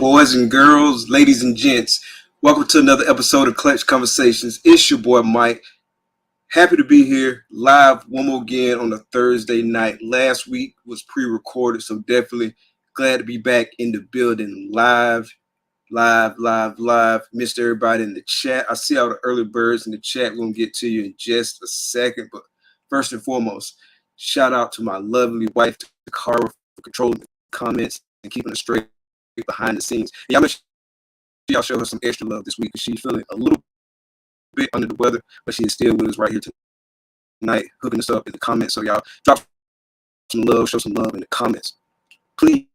Boys and girls, ladies and gents, welcome to another episode of Clutch Conversations. It's your boy Mike. Happy to be here live one more again on a Thursday night. Last week was pre-recorded, so definitely glad to be back in the building live. Missed everybody in the chat. I see all the early birds in the chat. We're going to get to you in just a second, but first and foremost, shout out to my lovely wife, Takara, for controlling the comments and keeping us straight behind the scenes. Yeah, make sure y'all show her some extra love this week because she's feeling a little bit under the weather, but she is still with us right here tonight, hooking us up in the comments. So y'all drop some love, show some love in the comments. Please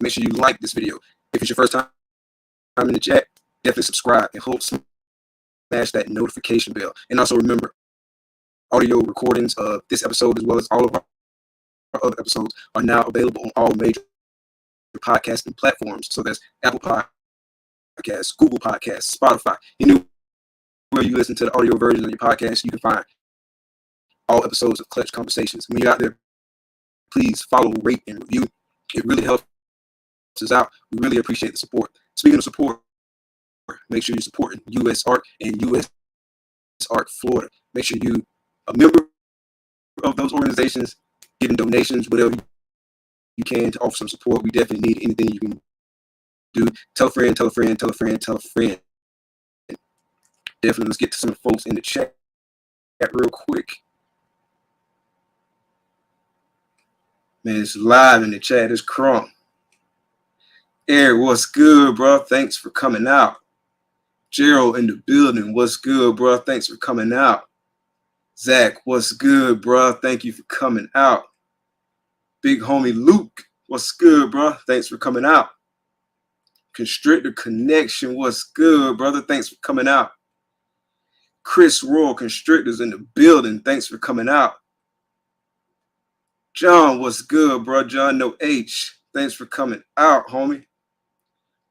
make sure you like this video. If it's your first time in the chat, definitely subscribe and smash that notification bell. And also remember, audio recordings of this episode as well as all of our other episodes are now available on all major podcasting platforms. So that's Apple Podcasts, Google Podcasts, Spotify. Anywhere you listen to the audio version of your podcast, you can find all episodes of Clutch Conversations. When you're out there, please follow, rate, and review. It really helps us out. We really appreciate the support. Speaking of support, make sure you're supporting U.S. Art and U.S. Art Florida. Make sure you're a member of those organizations, giving donations, whatever you can to offer some support. We definitely need anything you can do. Tell a friend, tell a friend, tell a friend, tell a friend. Definitely, let's get to some folks in the chat real quick. Man, it's live in the chat. It's Crump. Eric, what's good, bro? Thanks for coming out. Gerald in the building. What's good, bro? Thanks for coming out. Zach, what's good, bro? Thank you for coming out. Big homie Luke, what's good, bro? Thanks for coming out. Constrictor Connection, what's good, brother? Thanks for coming out. Chris Royal, Constrictors in the building. Thanks for coming out. John, what's good, bro? John No H, thanks for coming out, homie.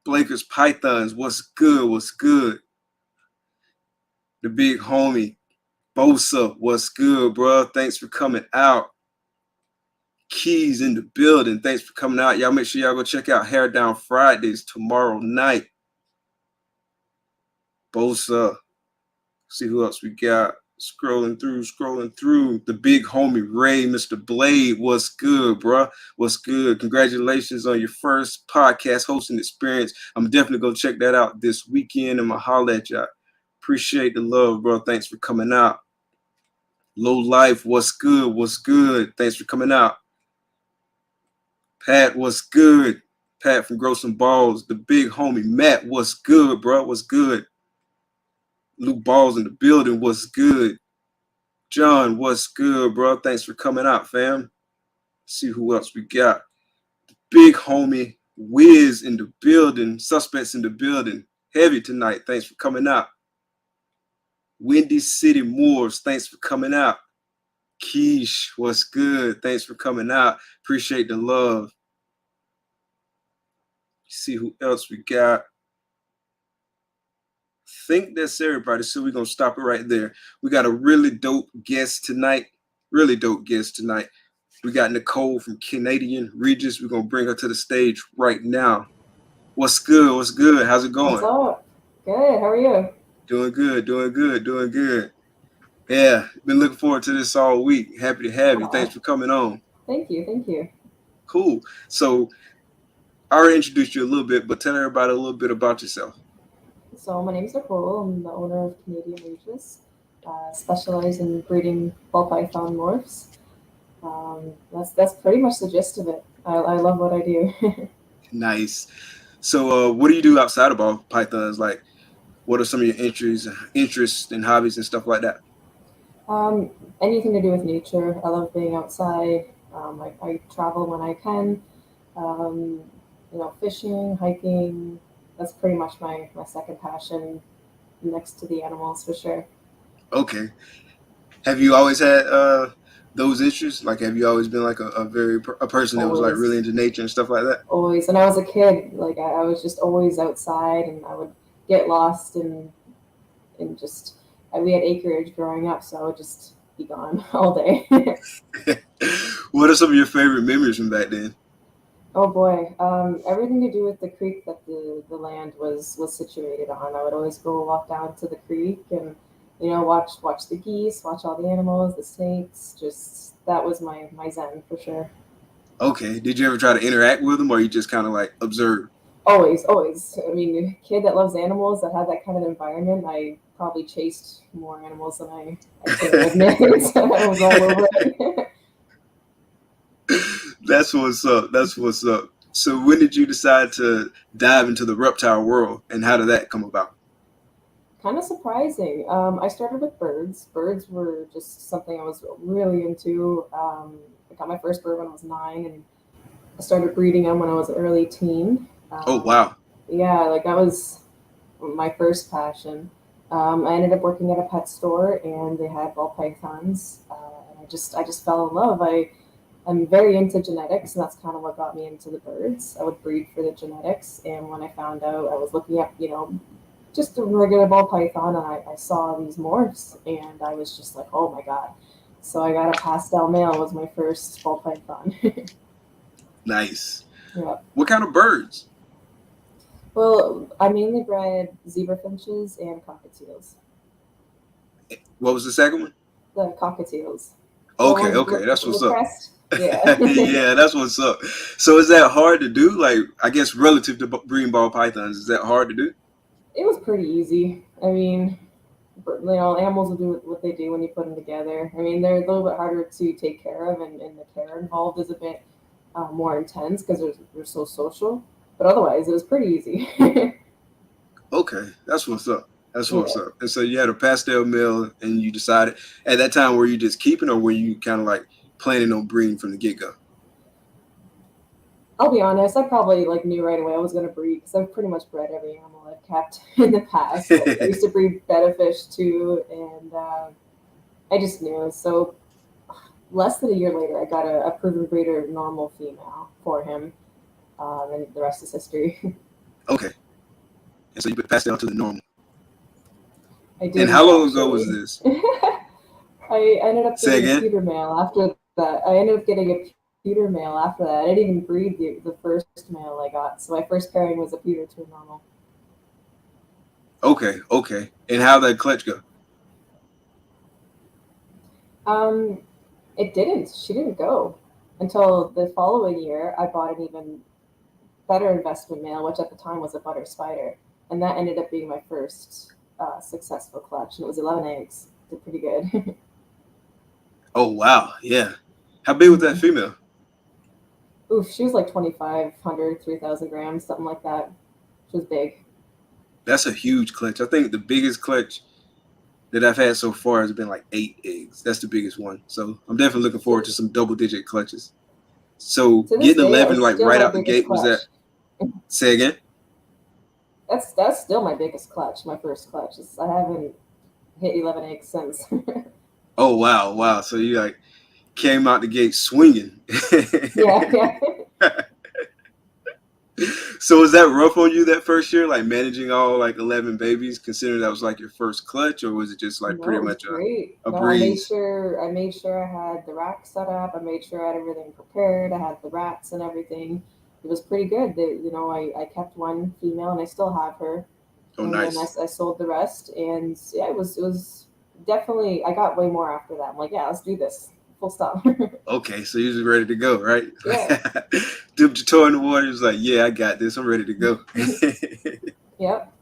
Blakers Pythons, what's good? What's good? The big homie Bosa, what's good, bro? Thanks for coming out. Keys in the building. Thanks for coming out. Y'all make sure y'all go check out Hair Down Fridays tomorrow night. Bosa. See who else we got. Scrolling through. The big homie Ray, Mr. Blade. What's good, bro? What's good? Congratulations on your first podcast hosting experience. I'm definitely going to check that out this weekend. I'm going to holler at y'all. Appreciate the love, bro. Thanks for coming out. Low Life. What's good? What's good? Thanks for coming out. Pat, what's good? Pat from Grow Some Balls. The big homie Matt, what's good, bro? What's good? Luke Balls in the building, what's good? John, what's good, bro? Thanks for coming out, fam. See who else we got. The big homie Wiz in the building. Suspects in the building. Heavy tonight. Thanks for coming out. Windy City Moors, thanks for coming out. Keish, what's good? Thanks for coming out. Appreciate the love. See who else we got. I think that's everybody, so we're going to stop it right there. We got a really dope guest tonight. We got Nicole from Canadian Regius. We're going to bring her to the stage right now. What's good? What's good? How's it going? What's up? Good. How are you? Doing good. Yeah, been looking forward to this all week. Happy to have you. Thanks for coming on. Thank you. Cool. So I already introduced you a little bit, but tell everybody a little bit about yourself. So my name is Nicole. I'm the owner of Canadian Regius. Specialize in breeding ball python morphs. That's pretty much the gist of it. I love what I do. Nice. So what do you do outside of ball pythons? Like, what are some of your interests and hobbies and stuff like that? Anything to do with nature. I love being outside. I travel when I can. Fishing, hiking. That's pretty much my second passion next to the animals for sure. Okay. Have you always had those interests? Like, have you always been like a person that was like really into nature and stuff like that? Always. When I was a kid, like I was just always outside, and I would get lost and just we had acreage growing up, so I would just be gone all day. What are some of your favorite memories from back then? Oh boy, everything to do with the creek that the land was situated on. I would always go walk down to the creek and watch the geese, watch all the animals, the snakes. Just that was my zen for sure. Okay. Did you ever try to interact with them, or you just kind of like observe? Always, always. I mean, a kid that loves animals that had that kind of environment, I probably chased more animals than I care to admit. I was all over it. That's what's up. That's what's up. So when did you decide to dive into the reptile world, and how did that come about? Kind of surprising. I started with birds. Birds were just something I was really into. I got my first bird when I was 9, and I started breeding them when I was an early teen. Oh Um, wow. yeah, like that was my first passion. I ended up working at a pet store, and they had ball pythons, and I just fell in love. I'm very into genetics, and that's kind of what got me into the birds. I would breed for the genetics, and when I found out, I was looking at just a regular ball python, and I saw these morphs, and I was just like, oh my god. So I got a pastel male was my first ball python. Nice. Yeah. What kind of birds? Well, I mainly bred zebra finches and cockatiels. What was the second one? The cockatiels, the Okay, ones okay, that's with the what's up. crest. Yeah. Yeah, that's what's up. So is that hard to do? Like, I guess relative to breeding ball pythons, is that hard to do? It was pretty easy. I mean, animals will do what they do when you put them together. I mean, they're a little bit harder to take care of, and the care involved is a bit more intense because they're so social. But otherwise, it was pretty easy. Okay, that's what's up. That's what's Yeah. up. And so you had a pastel mill, and you decided at that time, were you just keeping, or were you kind of like planning on breeding from the get go? I'll be honest, I probably knew right away I was going to breed because I've pretty much bred every animal I've kept in the past. Like I used to breed betta fish too, and I just knew. So less than a year later, I got a proven breeder normal female for him, and the rest is history. Okay, and so you put pastel to the normal. I And didn't how long ago was actually. this? I ended up Say getting a again. pewter male after that. I ended up getting a pewter male after that. I didn't even breed the first male I got. So my first pairing was a pewter to a normal. Okay, okay. And how that clutch go? Um, it didn't. She didn't go until the following year. I bought an even better investment male, which at the time was a butter spider, and that ended up being my first successful clutch. And it was 11 eggs. Did pretty good. Oh wow, yeah. How big was that Mhm. female? Oof, she was like 2,500, 3,000 grams, something like that. She was big. That's a huge clutch. I think the biggest clutch that I've had so far has been like 8 eggs. That's the biggest one. So I'm definitely looking forward to To, some double digit clutches. So to this getting day, 11 that's like still right my out the biggest gate, was that? clutch. Say again. That's still my biggest clutch. My first clutch. I haven't hit 11 eggs since. Oh wow, wow. So you like came out the gate swinging. Yeah, yeah. So was that rough on you that first year, like managing all like 11 babies, considering that was like your first clutch, or was it just like No, pretty it was much great. a No, I made breeze? sure I made sure I had the rack set up. I made sure I had everything prepared. I had the rats and everything. It was pretty good. I kept one female and I still have her. Oh, And then nice. I sold the rest. And yeah, it was definitely, I got way more after that. I'm like, yeah, let's do this. Full stop. Okay, so you're just ready to go, right? Yeah. Dipped your toe in the water. He was like, "Yeah, I got this. I'm ready to go." Yep.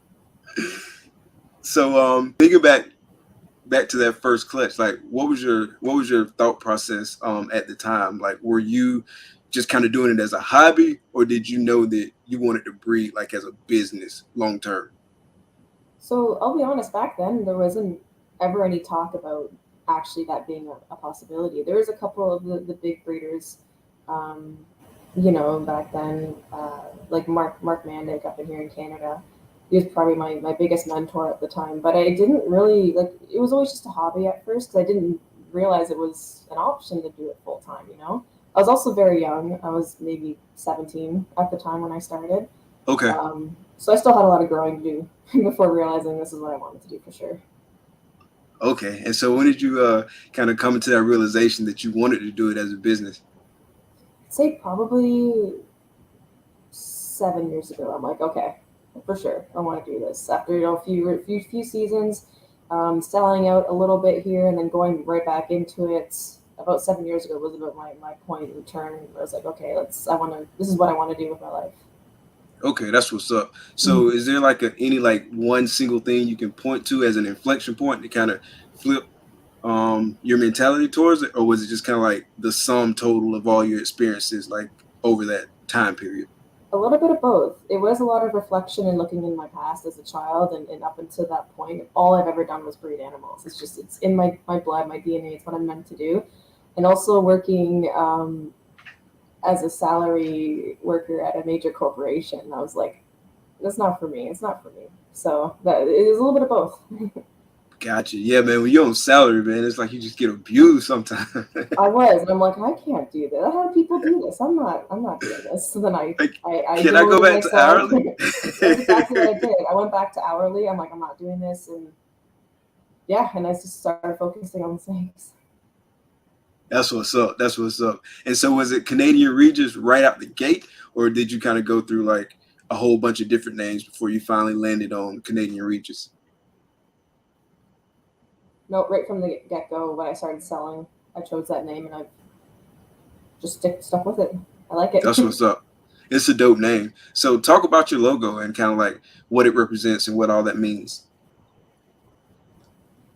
So, thinking back to that first clutch, like, what was your thought process at the time? Like, were you just kind of doing it as a hobby, or did you know that you wanted to breed like as a business long term? So I'll be honest, back then there wasn't ever any talk about actually that being a possibility. There was a couple of the big breeders, um, back then, like Mark Mandick up in here in Canada. He was probably my biggest mentor at the time. But I didn't really like it was always just a hobby at first because I didn't realize it was an option to do it full time. I was also very young. I was maybe 17 at the time when I started. Okay, So I still had a lot of growing to do before realizing this is what I wanted to do for sure. okay. And so, when did you kind of come into that realization that you wanted to do it as a business? I'd say probably 7 years ago. I'm like, okay, for sure, I want to do this. After a few seasons, selling out a little bit here and then going right back into it. About 7 years ago was about my point of turn. I was like, okay, this is what I want to do with my life. Okay, that's what's up. So is there like any like one single thing you can point to as an inflection point to kind of flip your mentality towards it, or was it just kind of like the sum total of all your experiences like over that time period? A little bit of both. It was a lot of reflection and looking in my past as a child, and up until that point, all I've ever done was breed animals. It's in my blood, my DNA. It's what I'm meant to do. And also working as a salary worker at a major corporation, I was like, that's not for me. It's not for me. So that it is a little bit of both. Gotcha. Yeah, man. When you're on salary, man, it's like you just get abused sometimes. I was, and I'm like, I can't do this. How do people do this? I'm not doing this. So then I Can I go back to hourly? That's exactly what I did. I went back to hourly. I'm like, I'm not doing this, and yeah, and I just started focusing on things. That's what's up. That's what's up. And so was it Canadian Regius right out the gate, or did you kind of go through like a whole bunch of different names before you finally landed on Canadian Regius? No, right from the get-go, when I started selling, I chose that name, and I've just stuck with it. I like it. That's what's up. It's a dope name. So talk about your logo and kind of like what it represents and what all that means.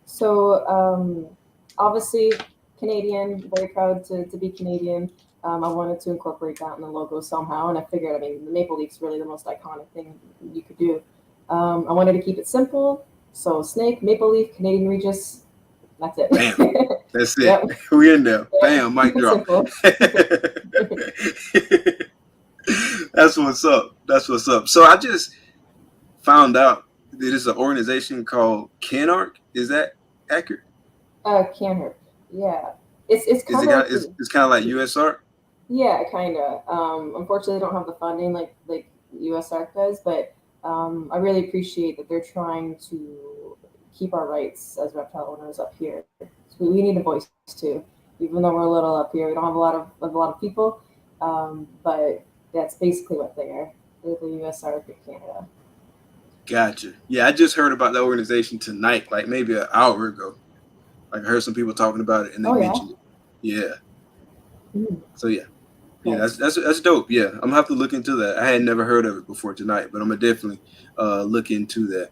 So obviously Canadian, very proud to be Canadian. I wanted to incorporate that in the logo somehow, and I figured, I mean, the maple leaf's really the most iconic thing you could do. I wanted to keep it simple, so snake, maple leaf, Canadian Regius. That's it. Bam. That's it. Yep. We're in there. Yep. Bam, mic drop. That's what's up. That's what's up. So I just found out that there's an organization called Canark. Is that accurate? Herp. Yeah. It's kind of it's kind of like USARK. Yeah, kind of. Unfortunately, they don't have the funding like USARK does, but I really appreciate that they're trying to keep our rights as reptile owners up here. So we need a voice too, even though we're a little up here. We don't have a lot of people, but that's basically what they are. They're the USARK of Canada. Gotcha. Yeah, I just heard about that organization tonight, like maybe an hour ago. Like I heard some people talking about it, and they mentioned it. Yeah. Mm. So yeah, that's dope. Yeah, I'm gonna have to look into that. I had never heard of it before tonight, but I'm gonna definitely look into that.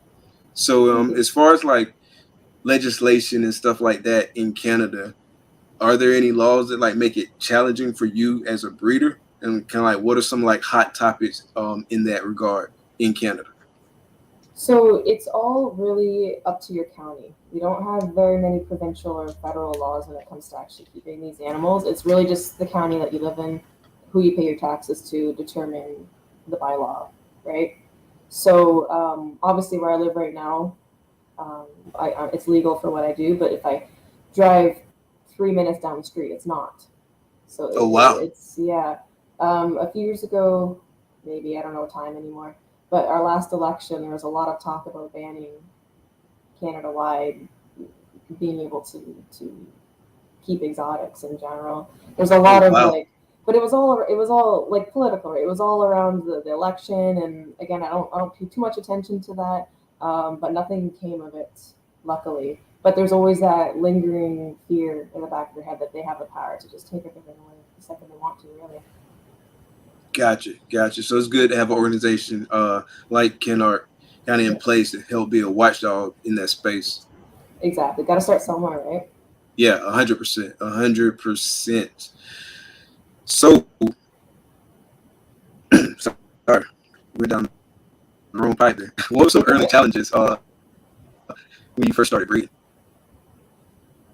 So as far as like legislation and stuff like that in Canada, are there any laws that like make it challenging for you as a breeder? And kind of like what are some like hot topics in that regard in Canada? So it's all really up to your county. We don't have very many provincial or federal laws when it comes to actually keeping these animals. It's really just the county that you live in, who you pay your taxes to determine the bylaw, right? So obviously where I live right now, it's legal for what I do, but if I drive 3 minutes down the street, it's not. So Oh wow. it's yeah. A few years ago, maybe, I don't know time anymore, but our last election, there was a lot of talk about banning Canada-wide being able to keep exotics in general. There's a lot of like, but it was all like political, right? It was all around the election, and again, I don't pay too much attention to that, but nothing came of it, luckily. But there's always that lingering fear in the back of your head that they have the power to just take everything away the second they want to, really. Gotcha. So it's good to have an organization like Canark kind of in place to help be a watchdog in that space. Exactly. Got to start somewhere, right? Yeah, 100%. 100%. So, sorry, we're down the wrong pipe there. What were some early challenges when you first started breeding?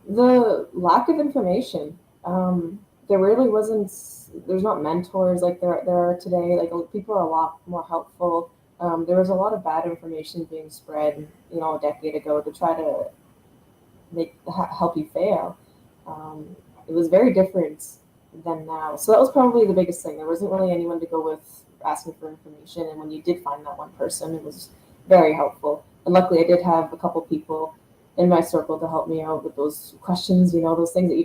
The lack of information. There really wasn't. There's not mentors like there are today. Like people are a lot more helpful. There was a lot of bad information being spread, a decade ago to try to help you fail. It was very different than now. So that was probably the biggest thing. There wasn't really anyone to go with asking for information, and when you did find that one person, it was very helpful. And luckily, I did have a couple people in my circle to help me out with those questions. Those things that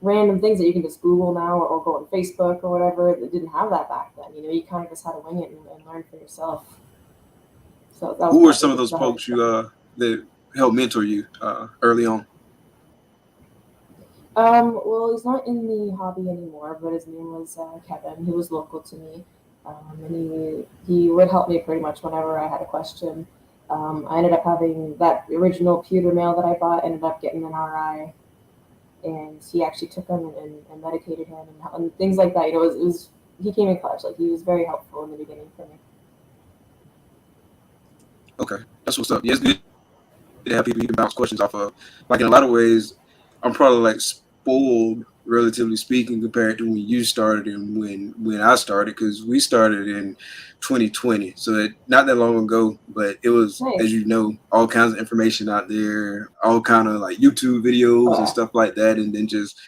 random things that you can just Google now or go on Facebook or whatever that didn't have that back then. You know, you kind of just had to wing it and learn for yourself. So that was Who were some probably of those the hardest folks part. you that helped mentor you early on? Well, he's not in the hobby anymore, but his name was Kevin. He was local to me, and he would help me pretty much whenever I had a question. I ended up having that original pewter male that I bought, ended up getting an RI, and he actually took him and medicated him and things like that. You know, it was he came in clutch. Like he was very helpful in the beginning for me. Okay, that's what's up. Yeah, it's good to have people you can bounce questions off of. Like in a lot of ways, I'm probably like spoiled, relatively speaking, compared to when you started and when I started, because we started in 2020, so not that long ago. But it was, as Nice. you know, all kinds of information out there, all kind of like YouTube videos and Oh, stuff like that, and then just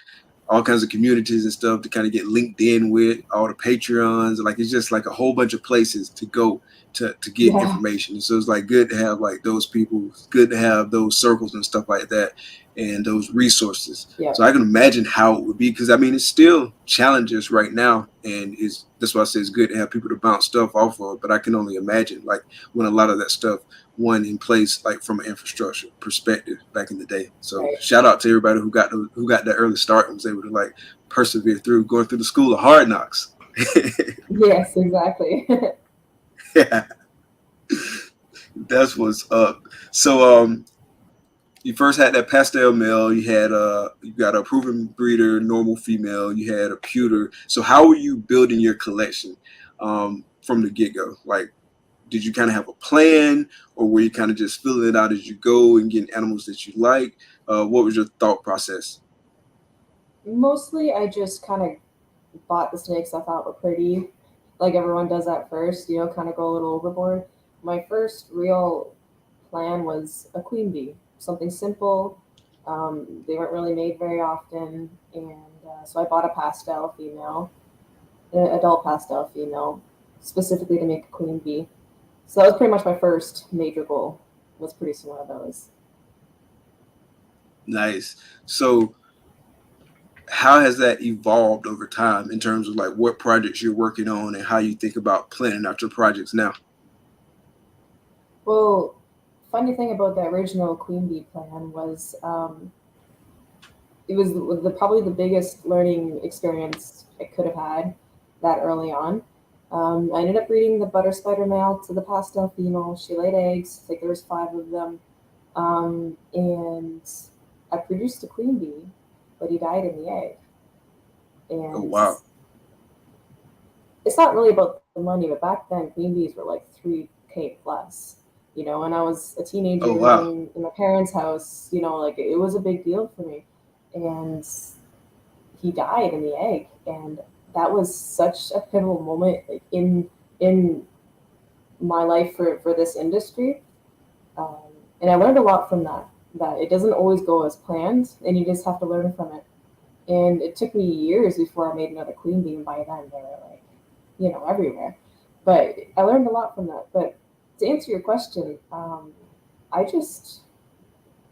all kinds of communities and stuff to kind of get linked in with all the Patreons. Like it's just like a whole bunch of places to go to get yeah, information. And so it's like good to have like those people, it's good to have those circles and stuff like that and those resources. yeah, So I can imagine how it would be, because I mean it's still challenges right now, and it's that's why I say it's good to have people to bounce stuff off of. But I can only imagine like when a lot of that stuff one in place, like from an infrastructure perspective back in the day. So right. shout out to everybody who got that early start and was able to like persevere through going through the school of hard knocks. Yes, exactly. Yeah, that's what's up. So you first had that pastel male, you got a proven breeder, normal female, you had a pewter. So how were you building your collection from the get-go? Like did you kind of have a plan, or were you kind of just filling it out as you go and getting animals that you like? What was your thought process? Mostly, I just kind of bought the snake stuff out were pretty, like everyone does at first, you know, kind of go a little overboard. My first real plan was a queen bee, something simple. They weren't really made very often, and so I bought a pastel female, an adult pastel female, specifically to make a queen bee. So that was pretty much my first major goal. Was producing one of those. Nice. So how has that evolved over time in terms of like what projects you're working on and how you think about planning out your projects now? Well, funny thing about the original queen bee plan was it was probably the biggest learning experience I could have had that early on. I ended up breeding the butter spider male to the pastel female. She laid eggs, like there was five of them, and I produced a queen bee, but he died in the egg. Oh And wow. it's not really about the money, but back then queen bees were like 3K plus, you know. And I was a teenager Oh wow. living in my parents' house, you know, like it was a big deal for me. And he died in the egg, and that was such a pivotal moment like in my life for this industry. um, and I learned a lot from that, that it doesn't always go as planned and you just have to learn from it. And it took me years before I made another queen bee, and by then they were like, you know, everywhere. But I learned a lot from that. But to answer your question, I just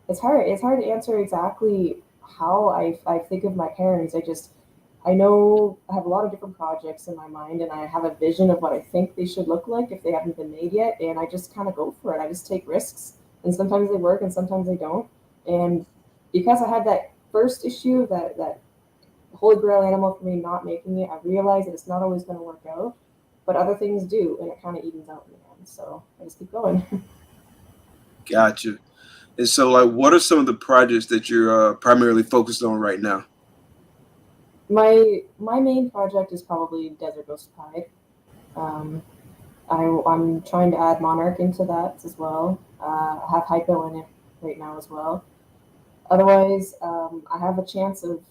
it's hard to answer exactly how I think of my parents. I know I have a lot of different projects in my mind, and I have a vision of what I think they should look like if they haven't been made yet, and I just kind of go for it. I just take risks, and sometimes they work and sometimes they don't. And because I had that first issue, that holy grail animal for me not making it, I realized that it's not always going to work out, but other things do, and it kind of evens out in the end. So I just keep going. Gotcha. And so like what are some of the projects that you're primarily focused on right now? My main project is probably Desert Ghost Pride. Um, I'm trying to add Monarch into that as well. I have Hypo in it right now as well. Otherwise, I have a chance of,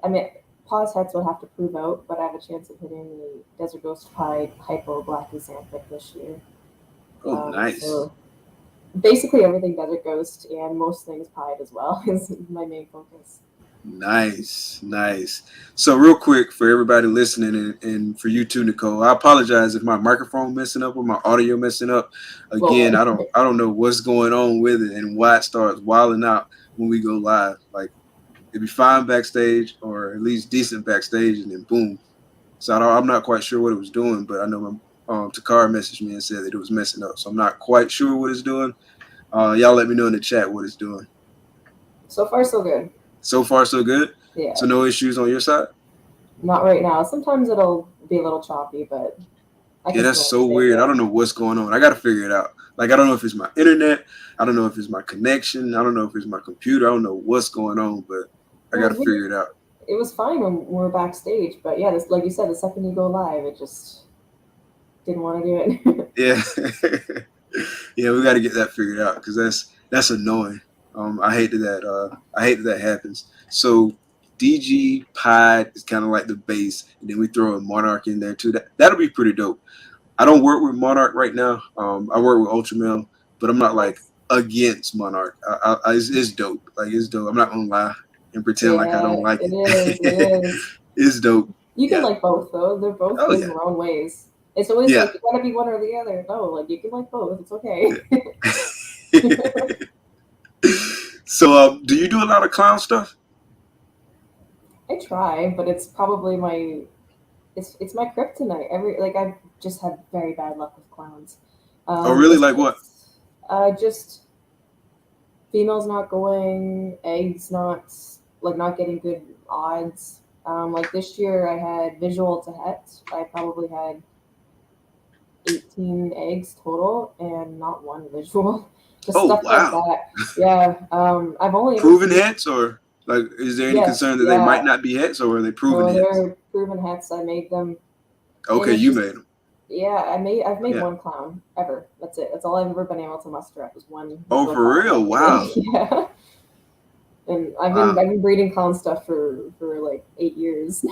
I mean, pause heads would have to prove out, but I have a chance of hitting the Desert Ghost Pride Hypo Black Xanthic this year. Oh nice. So basically everything Desert Ghost and most things Pied as well is my main focus. Nice, nice. So real quick for everybody listening and for you too, Nicole, I apologize if my microphone messing up or my audio messing up. Again, Well, I don't know what's going on with it and why it starts wilding out when we go live. Like it'd be fine backstage or at least decent backstage, and then boom. So I'm not quite sure what it was doing, but I know my Takara messaged me and said that it was messing up. So I'm not quite sure what it's doing. Y'all let me know in the chat what it's doing. So far, so good. So far, so good. Yeah. So no issues on your side. Not right now. Sometimes it'll be a little choppy, but Yeah, that's so weird. I don't know what's going on. I got to figure it out. Like, I don't know if it's my internet. I don't know if it's my connection. I don't know if it's my computer. I don't know what's going on, but I got to figure it out. It was fine when we were backstage, but yeah, this, like you said, the second you go live, it just didn't want to do it. Yeah. Yeah, we got to get that figured out because that's annoying. I hate that happens. So DG Pod is kind of like the base, and then we throw a Monarch in there too. That'll be pretty dope. I don't work with Monarch right now. I work with Ultramel, but I'm not like against Monarch. It's dope. Like, it's dope. I'm not gonna lie and pretend like I don't like it. It is. It's dope. You can like both though. They're both good in their own ways. It's always like you gotta be one or the other. No, like you can like both. It's okay. So, do you do a lot of clown stuff? I try, but it's probably my it's my kryptonite. I've just had very bad luck with clowns. Oh, really? Like what? Just females not going, eggs not getting good odds. Like this year, I had visual to het. I probably had 18 eggs total and not one visual. Just stuff like that. Yeah. I've only proven hets, or like, is there any concern that they might not be hets, or are they proven hets? They're proven hets. I made them. Okay, you made them. Yeah, I've made one clown ever. That's it. That's all I've ever been able to muster up is one. Oh, for real? Wow. Yeah. And I've been breeding clown stuff for like 8 years.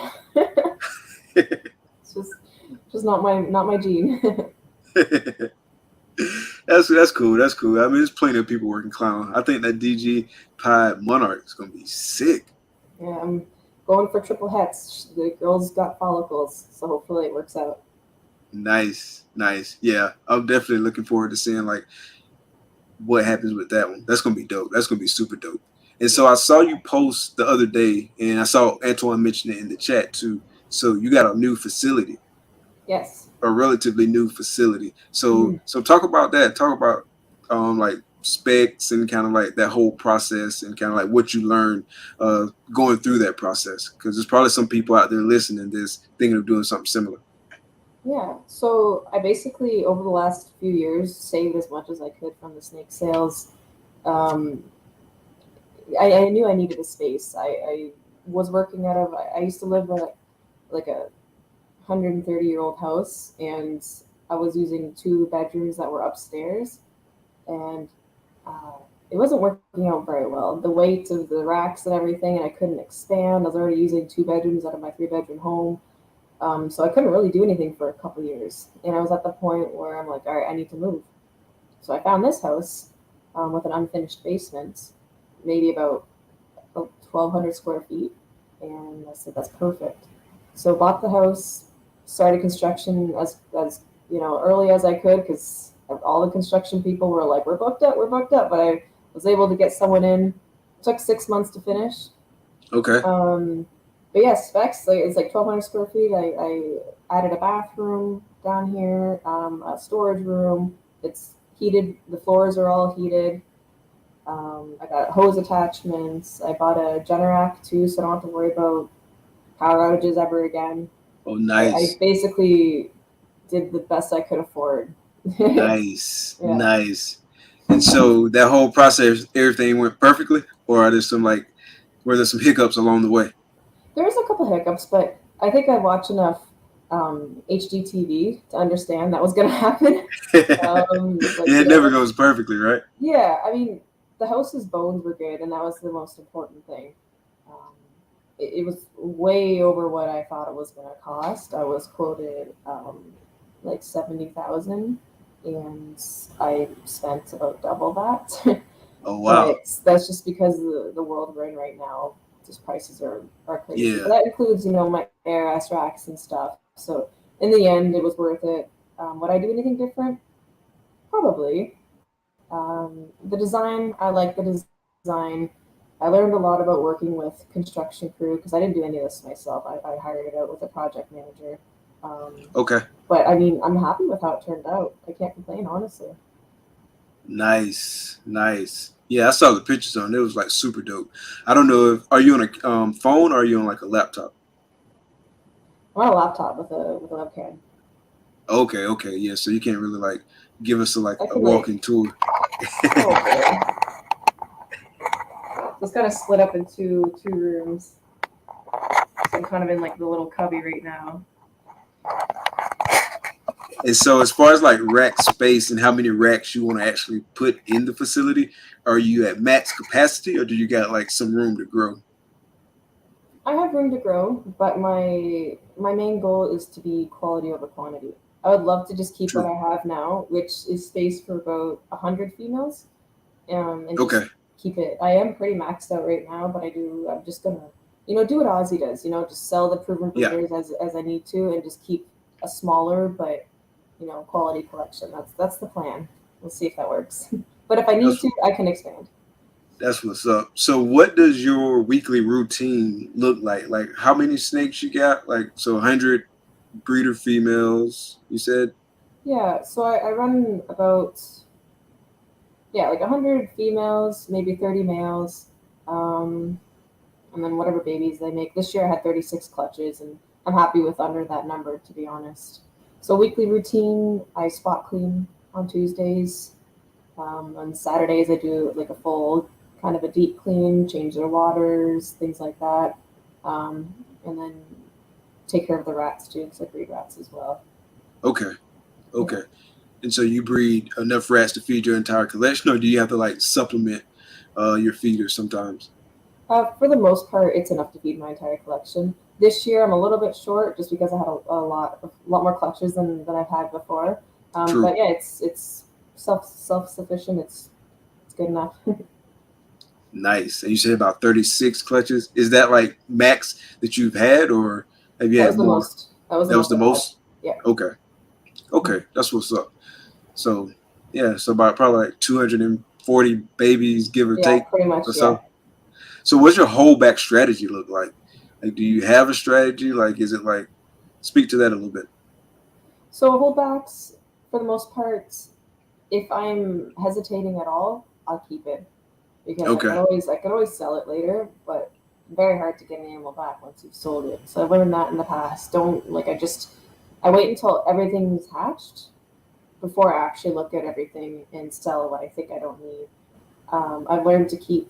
It's just not my gene. That's cool. That's cool. I mean, there's plenty of people working clown. I think that DG Pod Monarch is gonna be sick. Yeah, I'm going for triple hets. The girls got follicles, so hopefully it works out. Nice. Yeah, I'm definitely looking forward to seeing like what happens with that one. That's gonna be dope. That's gonna be super dope. And so I saw you post the other day, and I saw Antoine mention it in the chat too. So you got a new facility. Yes. A relatively new facility. So talk about that. Talk about like specs and kind of like that whole process and kind of like what you learned going through that process. Because there's probably some people out there listening to this thinking of doing something similar. Yeah. So I basically over the last few years saved as much as I could from the snake sales. I knew I needed a space. I was working out of. I used to live in like a 130-year-old house, and I was using 2 bedrooms that were upstairs, and it wasn't working out very well. The weight of the racks and everything, and I couldn't expand. I was already using 2 bedrooms out of my 3-bedroom home, so I couldn't really do anything for a couple years. And I was at the point where I'm like, all right, I need to move. So I found this house with an unfinished basement, maybe about 1,200 square feet, and I said that's perfect. So bought the house. Started construction as early as I could because all the construction people were like, we're booked up, but I was able to get someone in. It took 6 months to finish. Okay. But yeah, specs, it's like 1,200 square feet. I added a bathroom down here, a storage room. It's heated. The floors are all heated. I got hose attachments. I bought a Generac too, so I don't have to worry about power outages ever again. Oh, nice. I basically did the best I could afford. Nice. And so that whole process, everything went perfectly, or were there some hiccups along the way? There was a couple hiccups, but I think I watched enough HGTV to understand that was going to happen. It never goes perfectly, right? Yeah, I mean, the house's bones were good, and that was the most important thing. It was way over what I thought it was going to cost. I was quoted like $70,000, and I spent about double that. Oh wow! That's just because the world we're in right now. Just prices are crazy. Yeah. But that includes my air racks and stuff. So in the end, it was worth it. Would I do anything different? Probably. The design, I like the design. I learned a lot about working with construction crew because I didn't do any of this myself. I hired it out with a project manager. Um, Okay. but I mean, I'm happy with how it turned out. I can't complain, honestly. Nice, nice. Yeah, I saw the pictures on it. It was like super dope. I don't know if are you on a phone or are you on like a laptop? I'm on a laptop with a webcam. Okay, okay, yeah. So you can't really like give us like I a can like, walking tour. oh boy, it's kind of split up into two rooms. So I'm kind of in like the little cubby right now. And so, as far as like rack space and how many racks you want to actually put in the facility, are you at max capacity or do you got like some room to grow? I have room to grow, but my main goal is to be quality over quantity. I would love to just keep what True. I have now, which is space for about 100 females, and just Okay. keep it. I am pretty maxed out right now, but I'm just gonna, do what Ozzy does. Just sell the proven Yeah. breeders as I need to, and just keep a smaller but quality collection. That's the plan. We'll see if that works. But if I need That's to, I can expand. that's what's up. So, what does your weekly routine look like? Like, how many snakes you got? Like, so 100 breeder females. You said. Yeah, so I run about, yeah, like 100 females, maybe 30 males, um, and then whatever babies they make. This year I had 36 clutches, and I'm happy with under that number, to be honest. So weekly routine, I spot clean on Tuesdays. On Saturdays I do like a full kind of a deep clean, change their waters, things like that, and then take care of the rats too, because I breed rats as well. Okay. Yeah. Okay. And so you breed enough rats to feed your entire collection, or do you have to like supplement your feeders sometimes? For the most part, it's enough to feed my entire collection. This year, I'm a little bit short just because I had a lot more clutches than I've had before. True. But yeah, it's self sufficient. It's good enough. Nice. And you said about 36 clutches. Is that like max that you've had, or have you That had was the more? most. That was the That was most the I've had. most? Yeah. Okay. Okay. That's what's up. So, yeah, so about probably like 240 babies, give or Yeah, take, pretty much. or Yeah. so. So, what's your holdback strategy look like? Like, do you have a strategy? Like, is it like, speak to that a little bit? So holdbacks, for the most part, if I'm hesitating at all, I'll keep it because I Okay. could always I could always sell it later, but very hard to get an animal back once you've sold it. So I've learned that in the past. Don't like I wait until everything's hatched before I actually look at everything and sell what I think I don't need. I've learned to keep.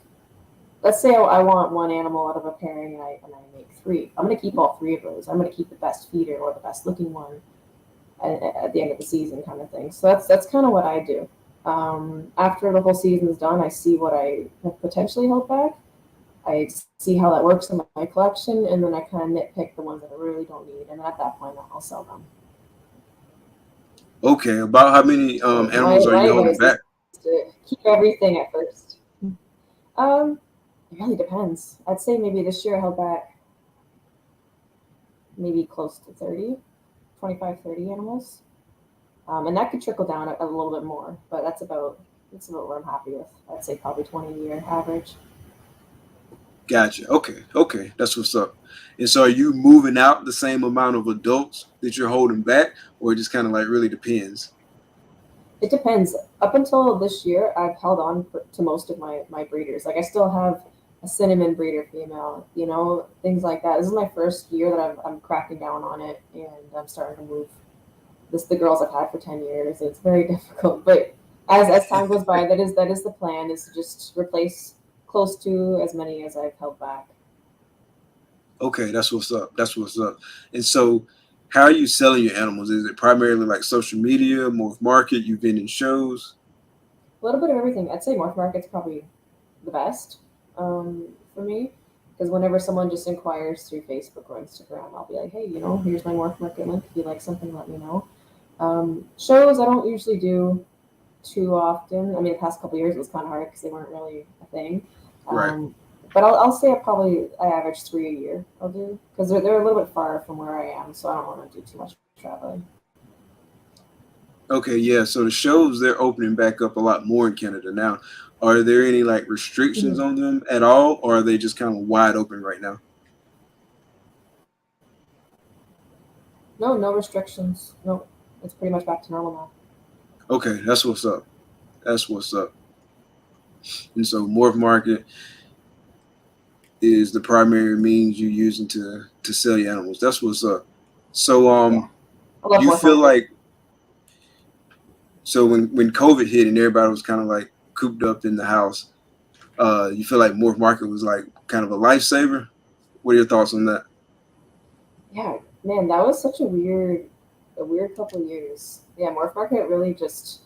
Let's say I want one animal out of a pairing and I make three. I'm going to keep all three of those. I'm going to keep the best feeder or the best looking one at the end of the season, kind of thing. So that's kind of what I do. After the whole season is done, I see what I have potentially held back. I see how that works in my collection, and then I kind of nitpick the ones that I really don't need, and at that point, I'll sell them. Okay. About how many So my animals are my you holding advice is back? to keep everything at first. Um, it really depends. I'd say maybe this year I held back maybe close to 30, 25, 30 animals. And that could trickle down a little bit more, but that's about what I'm happy with. I'd say probably 20 a year average. Gotcha. Okay. Okay. That's what's up. And so are you moving out the same amount of adults that you're holding back, or it just kind of like really depends? It depends. Up until this year, I've held on to most of my breeders. Like I still have a cinnamon breeder female, things like that. This is my first year that I'm cracking down on it, and I'm starting to move the girls I've had for 10 years. It's very difficult, but as time goes by, that is the plan is to just replace close to as many as I've held back. Okay, that's what's up. That's what's up. And so, how are you selling your animals? Is it primarily like social media, more of market? You've been in shows. A little bit of everything. I'd say North Market's probably the best for me because whenever someone just inquires through Facebook or Instagram, I'll be like, hey, here's my North Market link. If you like something, let me know. Shows I don't usually do too often. I mean, the past couple of years it was kind of hard because they weren't really a thing. Right. But I'll say I average three a year. I'll do because they're a little bit far from where I am, so I don't want to do too much traveling. Okay, yeah. So the shows, they're opening back up a lot more in Canada now. Are there any like restrictions Mhm. on them at all, or are they just kind of wide open right now? No, no restrictions. No, it's pretty much back to normal now. Okay, that's what's up. That's what's up. And so Morph Market is the primary means you're using to sell your animals. That's what's up. So Yeah, I love you Morph feel Market. like, so when COVID hit and everybody was kind of like cooped up in the house, you feel like Morph Market was like kind of a lifesaver? What are your thoughts on that? Yeah, man, that was such a weird couple of years. Yeah, Morph Market really just.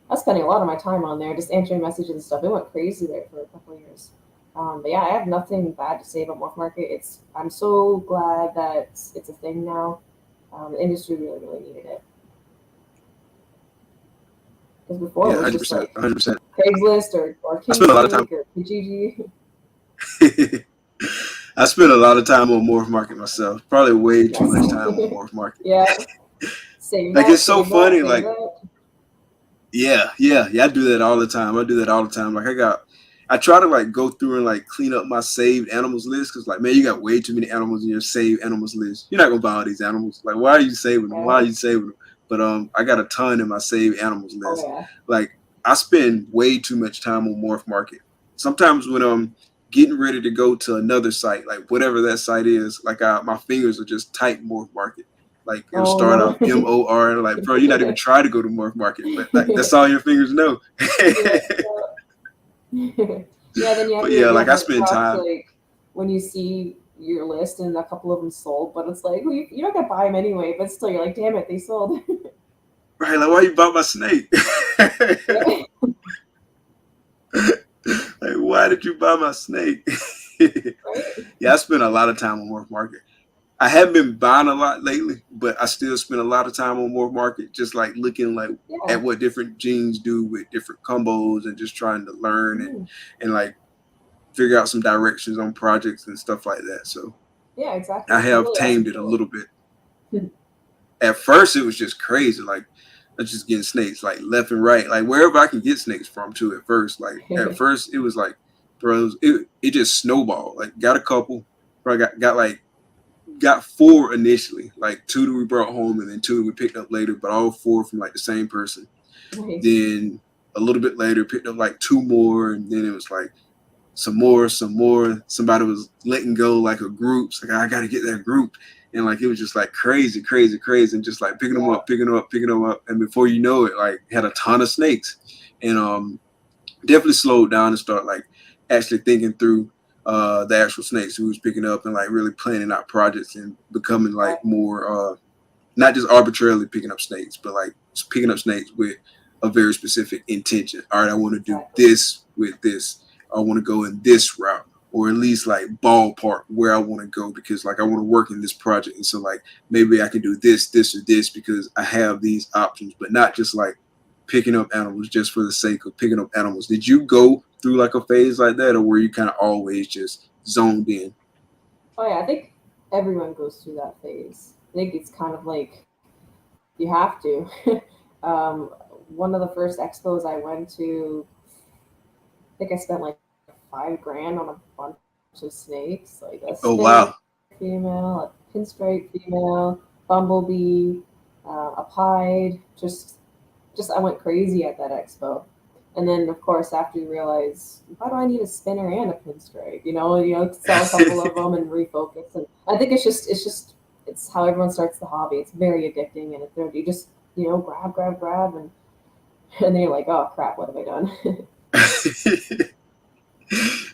I was spending a lot of my time on there, just answering messages and stuff. It went crazy there for a couple of years. But yeah, I have nothing bad to say about Morph Market. I'm so glad that it's a thing now. The industry really, really needed it because before Yeah, it was just 100%, like 100%. Craigslist or I spent a lot of time. Kinky or Kijiji. I spent a lot of time on Morph Market myself. Probably way too Yes. much time on Morph Market. Yeah. Save Like that, it's so save that, funny. save Like that. yeah. I do that all the time. I do that all the time. Like I try to like go through and like clean up my saved animals list because like man, you got way too many animals in your saved animals list. You're not gonna buy all these animals. Like why are you saving them? Why are Yeah. you saving them? But I got a ton in my saved animals Oh list. yeah. Like I spend way too much time on Morph Market. Sometimes when I'm getting ready to go to another site, like whatever that site is, like my fingers are just type Morph Market. Like it'll Oh start no. off MOR, like bro, you're not even trying to go to Morph Market, but like that's all your fingers know. Yeah. Yeah, then But yeah, you like have I it spend tough time. like when you see your list and a couple of them sold, but it's like well, you're not gonna buy them anyway. But still, you're like, damn it, they sold. Right, like why you bought my snake? Yeah. Like why did you buy my snake? Right. Yeah, I spend a lot of time on Morph Market. I haven't been buying a lot lately, but I still spend a lot of time on Morph Market, just like looking like Yeah. at what different genes do with different combos and just trying to learn Mhm. and like figure out some directions on projects and stuff like that. So Yeah, exactly. I It's a have really awesome tamed it a tool. little bit. At first, it was just crazy. Like I'm just getting snakes like left and right, like wherever I can get snakes from. Too at first, like at first it was like, bro, it just snowballed. Like got a couple, bro, got four initially, like two that we brought home and then two that we picked up later, but all four from like the same person. Nice. Then a little bit later, picked up like two more, and then it was like some more, some more. Somebody was letting go like a group. It's like I got to get that group, and like it was just like crazy, crazy, crazy, and just like picking them Yeah. up, picking them up, picking them up, and before you know it, like had a ton of snakes, and definitely slowed down and start like actually thinking through the actual snakes who was picking up and like really planning out projects and becoming like Exactly. more not just arbitrarily picking up snakes, but like picking up snakes with a very specific intention. All right, I want to do Exactly. this with this. I want to go in this route, or at least like ballpark where I want to go because like I want to work in this project. And so like maybe I can do this, this, or this because I have these options, but not just like picking up animals just for the sake of picking up animals. Did you go through like a phase like that, or were you kind of always just zoned in? Oh yeah, I think everyone goes through that phase. I think it's kind of like you have to. um, One of the first expos I went to, I think I spent like 5 grand on a bunch of snakes, like a spinner Oh wow. female, a pinstripe female, bumblebee, a pied. Just I went crazy at that expo. And then of course after you realize why do I need a spinner and a pinstripe? Sell a couple of them and refocus. And I think it's how everyone starts the hobby. It's very addicting, and you just grab, and then you're like, oh crap, what have I done?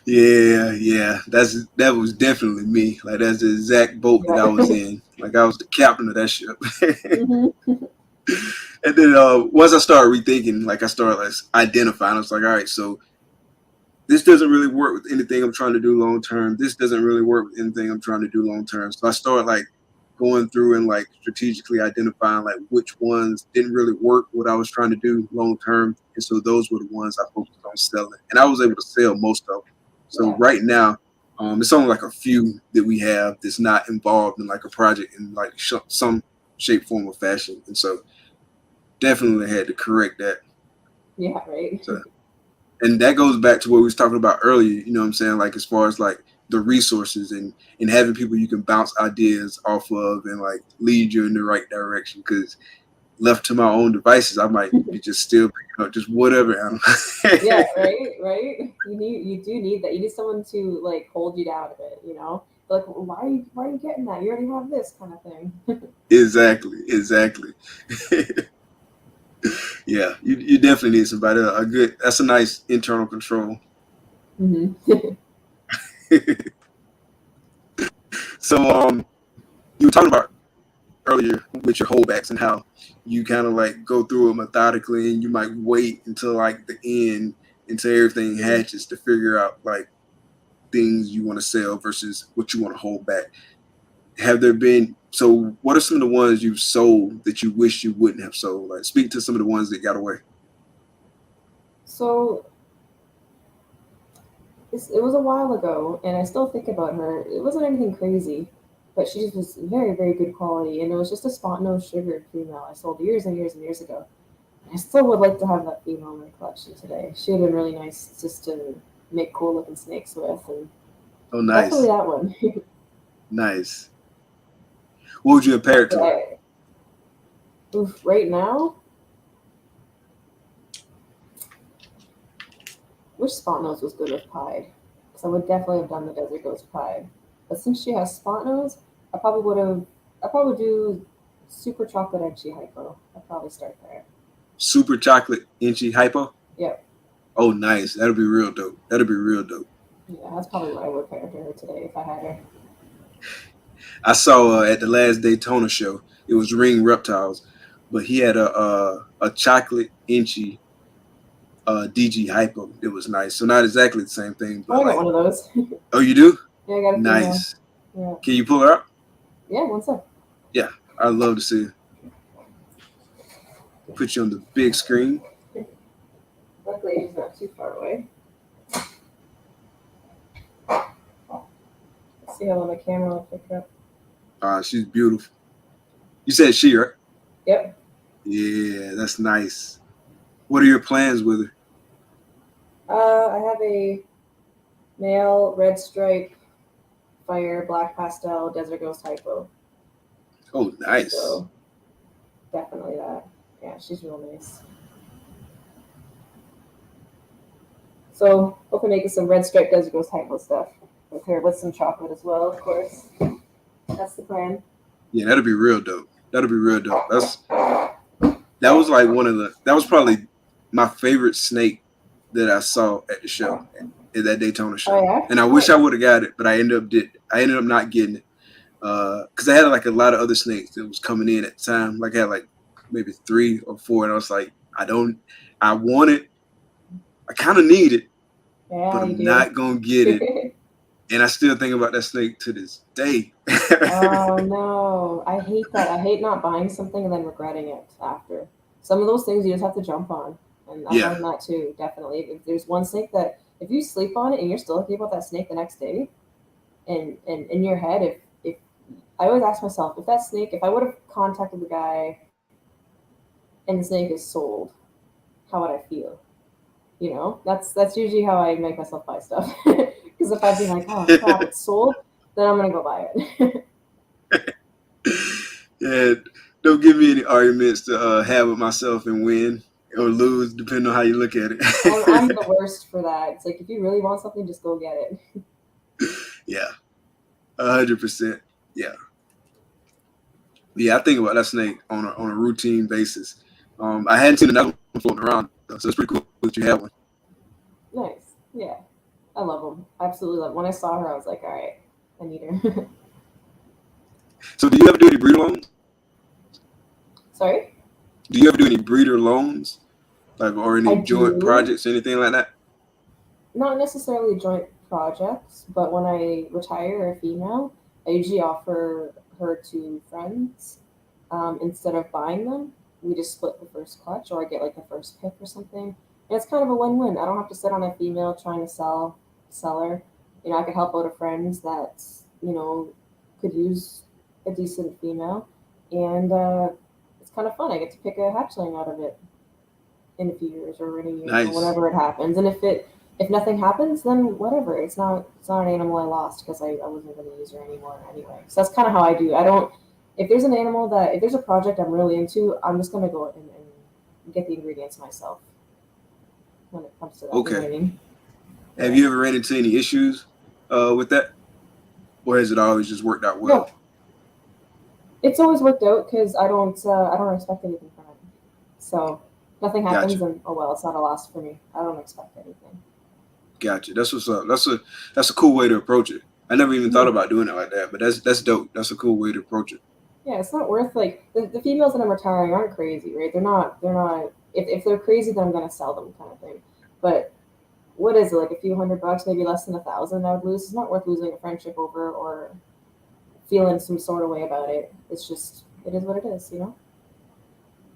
Yeah. That was definitely me. Like that's the exact boat that I was Yeah. in. Like I was the captain of that ship. Hmm. And then once I started rethinking, like I started like identifying, I was like, all right, so this doesn't really work with anything I'm trying to do long term. This doesn't really work with anything I'm trying to do long term. So I started like going through and like strategically identifying like which ones didn't really work what I was trying to do long term. And so those were the ones I focused on selling. And I was able to sell most of them. So Yeah. right now, it's only like a few that we have that's not involved in like a project in like some shape, form, or fashion. And so definitely had to correct that. Yeah, right. So, and that goes back to what we was talking about earlier. You know what I'm saying? Like as far as like the resources and having people you can bounce ideas off of and like lead you in the right direction. Because left to my own devices, I might be just still picking up just whatever animal. Yeah, right. You do need that. You need someone to like hold you down a bit, you know? Like, why are you getting that? You already have this kind of thing. Exactly. Yeah, you definitely need somebody a good. That's a nice internal control. Hmm. So you were talking about earlier with your holdbacks and how you kind of like go through it methodically and you might wait until like the end until everything hatches to figure out like things you want to sell versus what you want to hold back. Have there been, so what are some of the ones you've sold that you wish you wouldn't have sold? Like speak to some of the ones that got away. So it was a while ago, and I still think about her. It wasn't anything crazy, but she just was very, very good quality, and it was just a spot nose sugared female I sold years and years and years ago. I still would like to have that female in my collection today. She would have been really nice just to make cool looking snakes with, and Oh, definitely nice. that one. Nice. What would you compare it to? But oof, right now, which spot nose was good with pied? Because I would definitely have done the Desert Ghost pied. But since she has spot nose, I probably would have. I probably do super chocolate edgy hypo. I'd probably start there. Super chocolate inchy hypo? Yep. Oh, nice. That'll be real dope. That'll be real dope. Yeah, that's probably what I would pair to her today if I had her. I saw at the last Daytona show, it was Ring Reptiles, but he had a chocolate inchy DG hypo. It was nice. So not exactly the same thing, Oh, but I got like, one of those. oh, you do? Yeah, I got a female. Nice. Yeah. Can you pull her up? Yeah, one sec. Yeah, I'd love to see it. Put you on the big screen. Luckily, he's not too far away. Let's see how well my camera will pick up. She's beautiful. You said she, right? Yep. Yeah, that's nice. What are your plans with her? I have a male red stripe fire black pastel desert ghost hypo. Oh, nice. So definitely that. Yeah, she's real nice. So hopefully making some red stripe desert ghost hypo stuff with her with some chocolate as well, of course. That's the plan. Yeah, that'll be real dope. That'll be real dope. That was like that was probably my favorite snake that I saw at the show, at that Daytona show. Oh yeah. And I wish I would have got it, but I ended up not getting it. Because I had like a lot of other snakes that was coming in at the time. Like I had like maybe 3 or 4, and I was like, I want it, I kind of need it, Yeah, but you I'm do. not gonna get it. And I still think about that snake to this day. Oh no, I hate that. I hate not buying something and then regretting it after. Some of those things you just have to jump on, and I've Yeah, learned that too. Definitely, if there's one snake that if you sleep on it and you're still thinking about that snake the next day, and in your head, if I always ask myself if that snake, if I would have contacted the guy and the snake is sold, how would I feel? You know, that's usually how I make myself buy stuff. Because if I'd be like, oh crap, it's sold, then I'm gonna go buy it. yeah. Don't give me any arguments to have with myself and win or lose, depending on how you look at I'm it. the worst for that. It's like if you really want something, just go get it. Yeah, 100%. Yeah, yeah. I think about that snake on a routine basis. I hadn't seen another one floating around, so it's pretty cool that you have one. Nice. Yeah. I love them. Absolutely love them. When I saw her, I was like, all right, I need her. So, do you ever do any breeder loans? Sorry? Do you ever do any breeder loans, like or I any joint do. projects, anything like that? Not necessarily joint projects, but when I retire a female, I usually offer her to friends. Instead of buying them, we just split the first clutch, or I get like the first pick or something. And it's kind of a win-win. I don't have to sit on a female trying to sell her. You know, I could help out a friend that could use a decent female, and it's kind of fun. I get to pick a hatchling out of it in a few years or in a year or Nice. whenever it happens. And if nothing happens, then whatever. It's not an animal I lost because I wasn't going to use her anymore anyway. So that's kind of how I do. I don't. If there's an animal if there's a project I'm really into, I'm just going to go and get the ingredients myself. When it comes to that, you know what I Okay. mean? Have Yeah. you ever ran into any issues with that, or has it always just worked out well? No, it's always worked out because I don't expect anything from it. So nothing happens, Gotcha. and oh well, it's not a loss for me. I don't expect anything. Gotcha. That's what's up. That's a cool way to approach it. I never even thought Mhm. about doing it like that, but that's dope. That's a cool way to approach it. Yeah, it's not worth like the females that I'm retiring aren't crazy, right? They're not. If they're crazy, then I'm gonna sell them, kind of thing. But what is it, like a few $100, maybe less than 1,000? I would lose. It's not worth losing a friendship over or feeling some sort of way about it. It's just it is what it is, you know.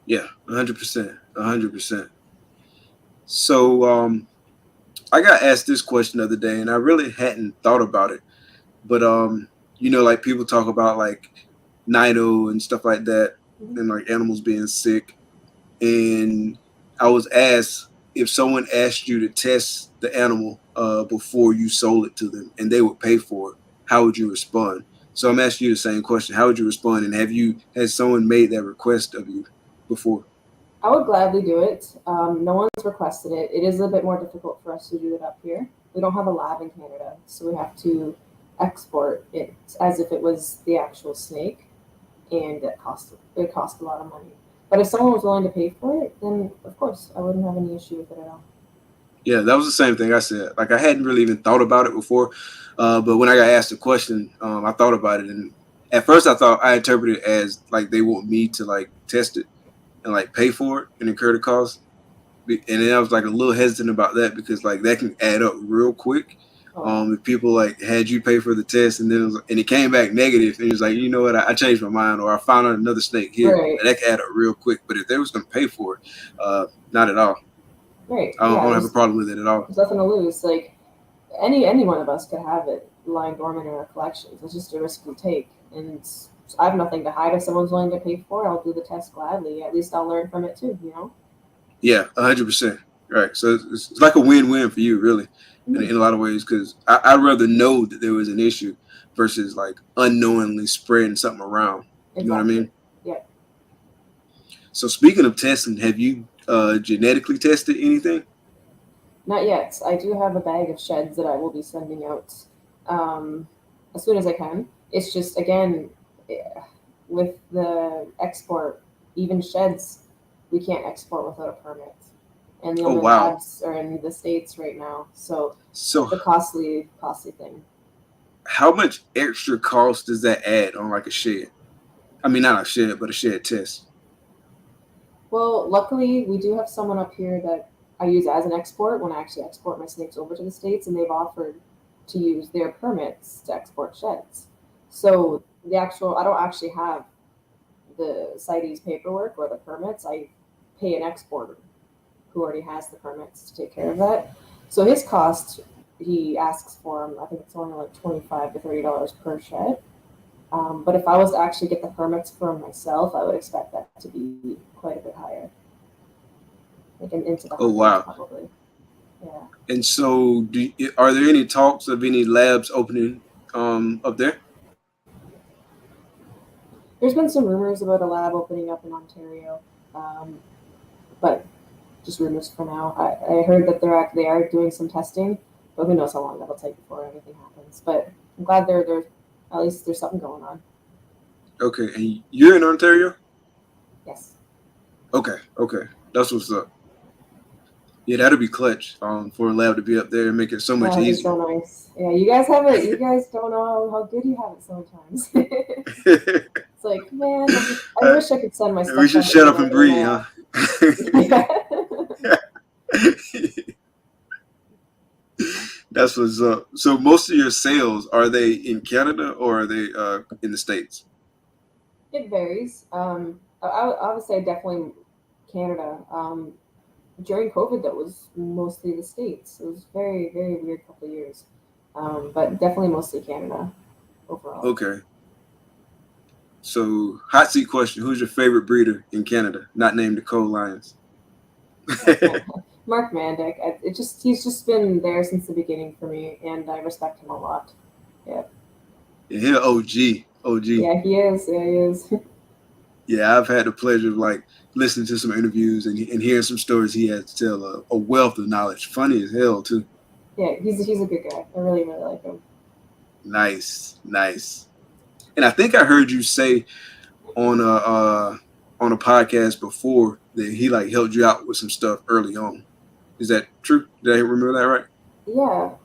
Yeah, 100%, 100%. So I got asked this question the other day, and I really hadn't thought about it. But like people talk about like Nido and stuff like that, Mhm. and like animals being sick. And I was asked if someone asked you to test the animal before you sold it to them, and they would pay for it, how would you respond? So I'm asking you the same question: how would you respond? And has someone made that request of you before? I would gladly do it. No one's requested it. It is a bit more difficult for us to do it up here. We don't have a lab in Canada, so we have to export it as if it was the actual snake, and it cost a lot of money. But if someone was willing to pay for it, then of course I wouldn't have any issue with it at all. Yeah, that was the same thing I said. Like I hadn't really even thought about it before, but when I got asked the question, I thought about it, and at first I interpreted it as like they want me to like test it and like pay for it and incur the cost. And then I was like a little hesitant about that because like that can add up real quick. Oh yeah, If people like had you pay for the test and then and it came back negative, and it was like, you know what, I changed my mind, or I found out another snake here, right, and that can add up real quick. But if they was gonna pay for it, not at all. right, I yeah. don't have a problem with it at all. There's nothing to lose. Like any one of us could have it lying dormant in our collections. It's just a risk we take, and I have nothing to hide. If someone's willing to pay for it, I'll do the test gladly. At least I'll learn from it too, you know. Yeah, 100%. Right. So it's like a win-win for you, really, Mhm. in a lot of ways, because I'd rather know that there was an issue versus like unknowingly spreading something around. You know what I Exactly. mean? Yeah. So speaking of testing, have you genetically tested anything? Not yet. I do have a bag of sheds that I will be sending out um, as soon as I can. It's just again with the export, even sheds, we can't export without a permit, and the Oh only wow. labs are in the States right now. So So it's a costly thing. how much extra cost does that add on like a shed? I mean, not a shed, but a shed test. Well, luckily we do have someone up here that I use as an export when I actually export my snakes over to the States, and they've offered to use their permits to export sheds. So I don't actually have the CITES paperwork or the permits. I pay an exporter who already has the permits to take care of that. So his cost, he asks for them. I think it's only like $25 to $30 per shed. But if I was to actually get the permits for myself, I would expect that to be quite a bit higher, like into the Oh hundreds wow. probably. Yeah. And so, are there any talks of any labs opening up there? There's been some rumors about a lab opening up in Ontario, um, but just rumors for now. I heard that they are doing some testing, but who knows how long that'll take before anything happens. But I'm glad they're at least there's something going on. Okay, and you're in Ontario? Yes. Okay, okay, that's what's up. Yeah, that'd be clutch. For a lab to be up there and make it so much That would be easier. so nice. Yeah, you guys have it. You guys don't know how good you have it sometimes. It's like, man, I wish I could send my We stuff should by shut up email and or breathe, huh? mail. Yeah. That's what's up. So most of your sales, are they in Canada or are they in the States? It varies. I would say definitely Canada. During COVID, that was mostly the States. It was very, very weird couple of years. But definitely mostly Canada overall. Okay. So, hot seat question: who's your favorite breeder in Canada? Not named the Coal Lions. Mark Mandic. He's just been there since the beginning for me, and I respect him a lot. Yeah. Yeah, he's OG. OG. Yeah, he is. Yeah, he is. Yeah, I've had the pleasure of like listening to some interviews and hearing some stories he has to tell. A wealth of knowledge. Funny as hell too. Yeah, he's a good guy. I really really like him. Nice, nice. And I think I heard you say on a podcast before that he like helped you out with some stuff early on. Is that true? Did I remember that right? Yeah.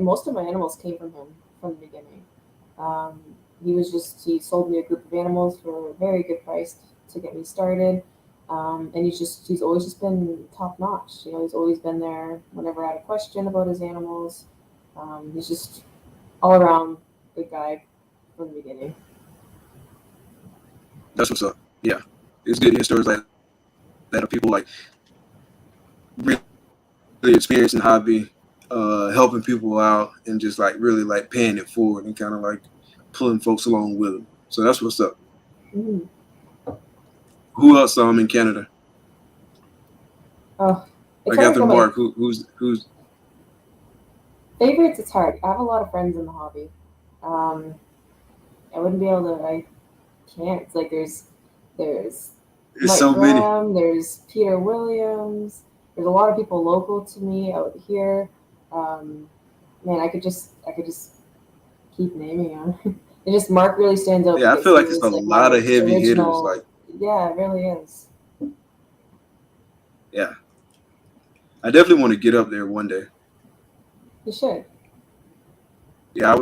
Most of my animals came from him from the beginning. Um, he sold me a group of animals for a very good price to get me started. And he's always just been top notch. You know, he's always been there whenever I had a question about his animals. He's just all around good guy from the beginning. That's what's up. Yeah, it's good to hear stories like that of people like really experiencing the hobby, helping people out, and just like really like paying it forward and kind of like pulling folks along with them. So that's what's up. Mm. Who else in Canada? Oh, it's Like hard to after go by Mark, who's favorites. It's hard. I have a lot of friends in the hobby. Um, I wouldn't be able to. I can't. It's like there's there's Mike so many. Graham, there's Peter Williams, there's a lot of people local to me out here. Um, Man, I could just keep naming them. It just Mark really stands out Yeah, I because feel he like it's a was like my lot of heavy hitters. original. Like, Yeah, it really is. yeah, I definitely want to get up there one day. You should. Yeah,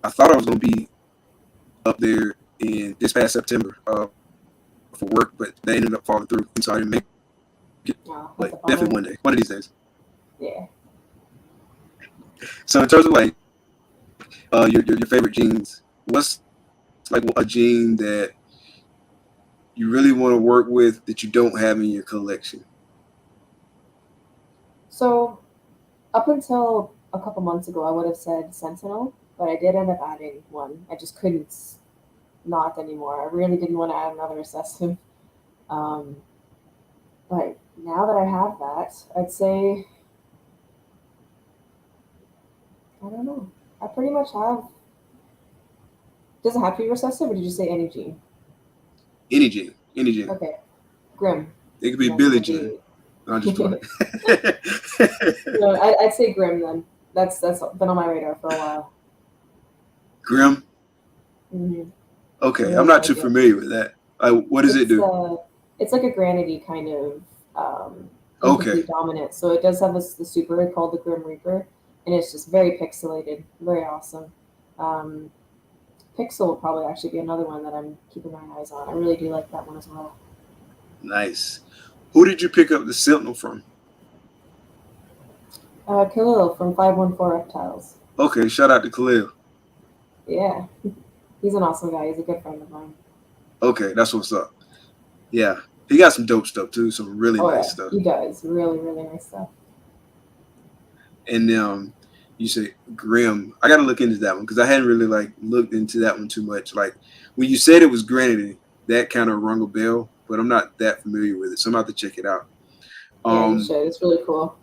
I thought I was gonna be up there in this past September for work, but that ended up falling through, and so I didn't make it. Oh, that's a But bummer. definitely one of these days. Yeah. So in terms of like your favorite genes, what's like a gene that you really want to work with that you don't have in your collection? So up until a couple months ago, I would have said Sentinel, but I did end up adding one. I just couldn't not anymore. I really didn't want to add another recessive. Um, but now that I have that, I'd say I don't know. I pretty much have. Does it have to be recessive, or did you say any gene? Any gene, any gene. Okay, Grim. It could be Grim Billy would Jean. be. No, I'm just playing. No, I'd say Grim then. That's been on my radar for a while. Grim. Hmm. I Okay, I'm really not like too it. familiar with that. What does it It's do? uh, it's like a Granidy kind of Okay, incomplete dominant. So it does have the super called the Grim Reaper, and it's just very pixelated, very awesome. Um, Pixel will probably actually be another one that I'm keeping my eyes on. I really do like that one as well. nice. Who did you pick up the Sentinel from? Khalil from 514 Reptiles. Okay, shout out to Khalil. Yeah, he's an awesome guy. He's a good friend of mine. Okay, that's what's up. Yeah, he got some dope stuff too. Some really Oh nice yeah, stuff. he does. Really, really nice stuff. And you say Grim. I got to look into that one because I hadn't really like looked into that one too much. Like when you said it was Granity, that kind of rung a bell, but I'm not that familiar with it, so I'm about to check it out. Yeah, you Um, should. It's really cool.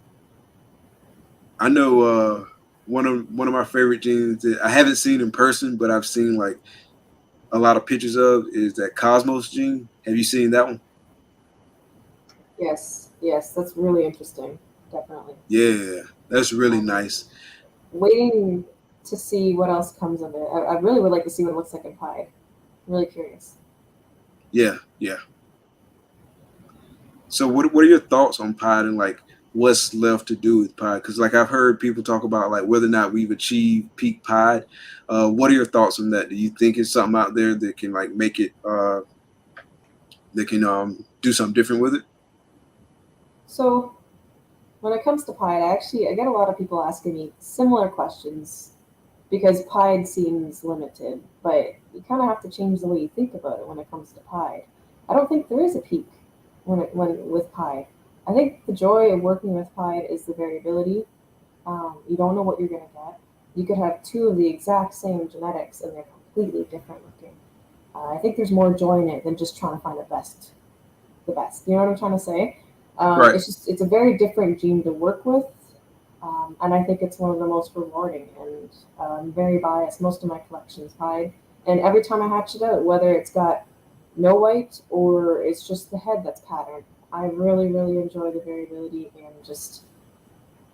I know one of my favorite genes that I haven't seen in person, but I've seen like a lot of pictures of is that Cosmos gene. Have you seen that one? Yes, yes, that's really interesting. Definitely. Yeah, that's really Um, nice. Waiting to see what else comes of it. I really would like to see what it looks like in Pied. I'm really curious. Yeah, yeah. So what are your thoughts on Pod and like what's left to do with Pod? Because like I've heard people talk about like whether or not we've achieved peak Pod. What are your thoughts on that? Do you think it's something out there that can like make it that can do something different with it? So when it comes to Pied, I get a lot of people asking me similar questions because Pied seems limited, but you kind of have to change the way you think about it when it comes to Pied. I don't think there is a peak when with Pied. I think the joy of working with Pied is the variability. You don't know what you're gonna get. You could have two of the exact same genetics and they're completely different looking. I think there's more joy in it than just trying to find the best. You know what I'm trying to say? Right. It's a very different gene to work with, and I think it's one of the most rewarding. And I'm very biased. Most of my collection's Pied, and every time I hatch it out, whether it's got no white or it's just the head that's patterned, I really really enjoy the variability and just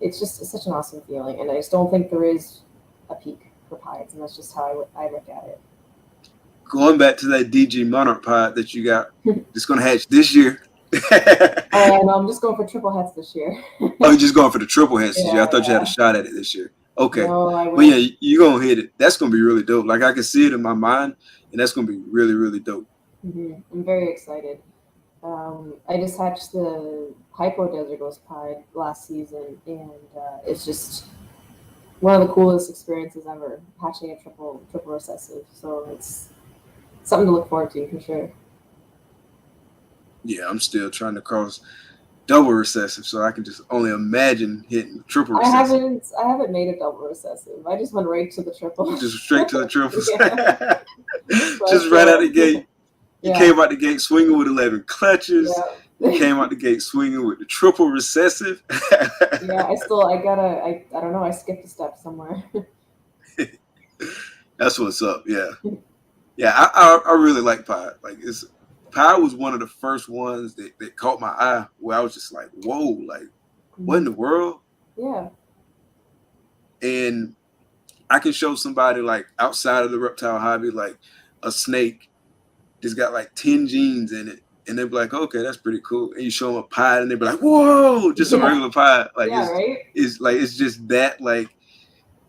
it's such an awesome feeling. And I just don't think there is a peak for Pieds, and that's just how I look at it. Going back to that DG Monarch pod that you got, it's gonna hatch this year. No, I'm just going for triple heads this year. Oh, you're just going for the triple heads this year. I Yeah, thought you had a yeah. shot at it this year. Okay. No, I But yeah, will. you're gonna hit it. That's gonna be really dope. Like I can see it in my mind, and that's gonna be really, really dope. I'm very excited. I just hatched the Hypo Desert Ghost Pied last season, and it's just one of the coolest experiences ever, hatching a triple recessive. So it's something to look forward to for sure. Yeah, I'm still trying to cross double recessive, so I can just only imagine hitting triple recessive. I haven't made a double recessive. I just went right to the triple. Just straight to the triples. Yeah. Just But right out the gate. You yeah, came out the gate swinging with 11 clutches. You yeah. came out the gate swinging with the triple recessive. Yeah, I don't know, I skipped a step somewhere. That's what's up. Yeah. Yeah, I really like Pie. Like Pie was one of the first ones that caught my eye where I was just like, whoa, like what in the world? Yeah. And I can show somebody like outside of the reptile hobby, like a snake that's got like 10 genes in it. And they'll be like, okay, that's pretty cool. And you show them a pie and they'll be like, whoa, just a Yeah. regular pie. Like Yeah, right? it's just that like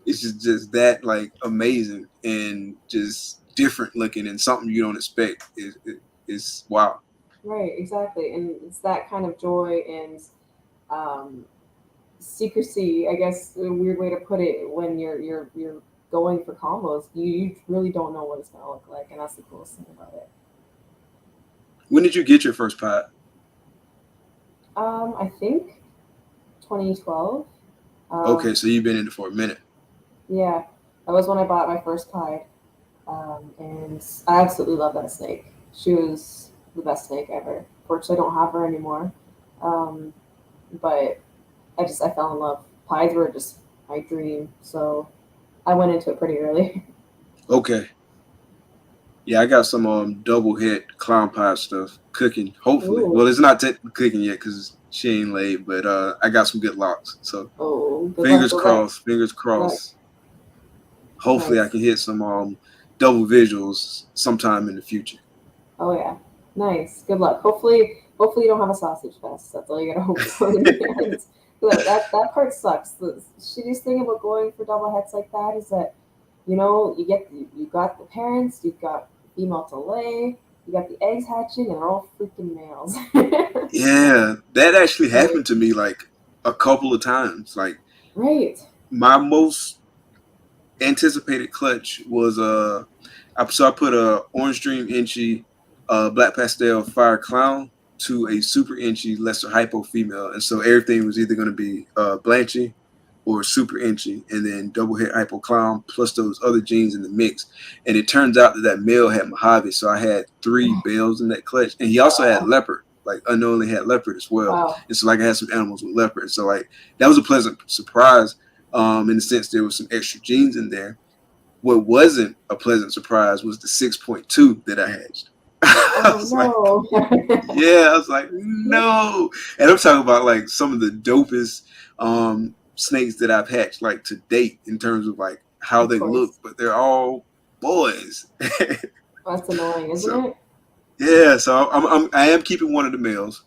it's just that like amazing and just different looking and something you don't expect is wow. Right, exactly. And it's that kind of joy and um, secrecy, I guess a weird way to put it, when you're going for combos. You really don't know what it's gonna look like, and that's the coolest thing about it. When did you get your first pie? I think 2012. Okay, Um, so you've been in it for a minute. yeah, that was when I bought my first pie, and I absolutely love that snake. She was the best snake ever. Fortunately, I don't have her anymore, um, but I fell in love. Pies were just my dream, so I went into it pretty early. Okay. Yeah, I got some double hit clown pie stuff cooking. Hopefully, Ooh, well, it's not technically cooking yet because she ain't laid, but I got some good locks. So oh, good luck, fingers good luck, crossed. Fingers good luck. crossed. Hopefully, I Nice. can hit some double visuals sometime in the future. Oh yeah, nice. Good luck. Hopefully you don't have a sausage fest. That's all you gotta hope for in the end. That part sucks. The shittiest thing about going for double heads like that is that you got the parents, you've got female to lay, you got the eggs hatching, and they're all freaking males. Yeah, that actually Right. happened to me like a couple of times. Like Right. my most anticipated clutch was I put a orange dream inchy black pastel fire clown to a super inchy lesser hypo female, and so everything was either going to be blanchy or super inchy, and then double hit hypo clown plus those other genes in the mix. And it turns out that male had Mojave, so I had 3 bells in that clutch, and he also had Wow. leopard. Like unknowingly had leopard as well, Wow. and so like I had some animals with leopard. So like that was a pleasant surprise, in the sense there was some extra genes in there. What wasn't a pleasant surprise was the 6.2 that I hatched. I Oh was like, no. yeah, I was like, no. And I'm talking about like some of the dopest snakes that I've hatched like to date in terms of like how Of they look, course. but they're all boys. That's annoying, isn't So it? yeah, so I am keeping one of the males,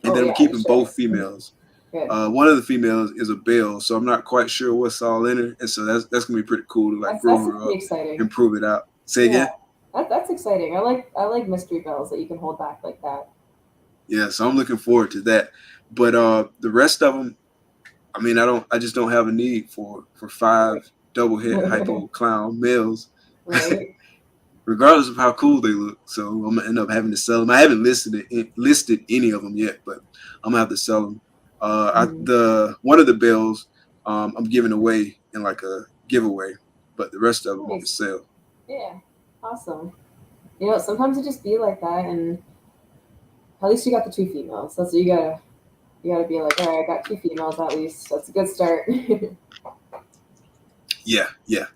and Oh then I'm yeah, you keeping should. both females. Good. One of the females is a bell, so I'm not quite sure what's all in her, and so that's gonna be pretty cool to like grow That's her pretty up exciting. and prove it out. Say Yeah, again? that's exciting. I like mystery bells that you can hold back like that. Yeah, so I'm looking forward to that. But the rest of them, I mean, I just don't have a need for 5 double hit hypo clown males, Right. regardless of how cool they look. So I'm gonna end up having to sell them. I haven't listed any of them yet, but I'm gonna have to sell them. Mm. The one of the bells I'm giving away in like a giveaway, but the rest of them are for Nice. sale. Yeah. Awesome. You know, sometimes it just be like that, and at least you got the two females. That's what you gotta be like, all right, I got two females at least. That's a good start. Yeah, yeah.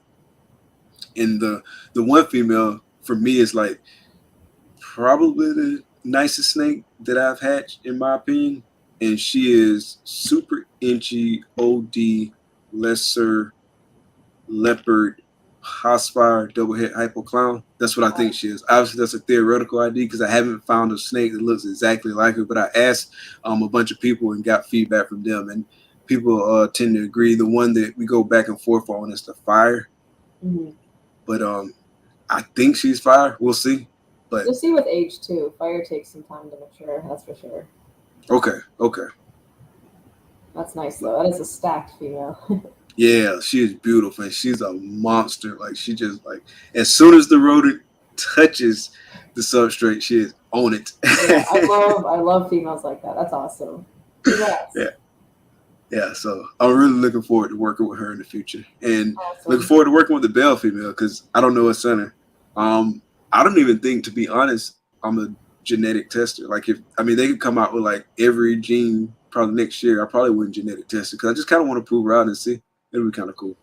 And the one female for me is like probably the nicest snake that I've hatched in my opinion. And she is super inchy OD lesser leopard hospire double head hypo clown. That's what I think she is. Obviously, that's a theoretical idea because I haven't found a snake that looks exactly like her. But I asked a bunch of people and got feedback from them, and people tend to agree. The one that we go back and forth on is the fire. Mm-hmm. But I think she's fire. We'll see. But You'll see with age too. Fire takes some time to mature. That's for sure. okay, okay. That's nice though. That is a stacked female. Yeah, she is beautiful. And she's a monster. Like she just like as soon as the rodent touches the substrate, she is on it. Yeah, I love females like that. That's awesome. Congrats. Yeah. Yeah, so I'm really looking forward to working with her in the future, and Awesome. looking forward to working with the Bell female because I don't know a center. I don't even think, to be honest, I'm a genetic tester. Like if I mean they could come out with like every gene probably next year, I probably wouldn't genetic test it because I just kind of want to prove her out and see. It'll be kind of cool.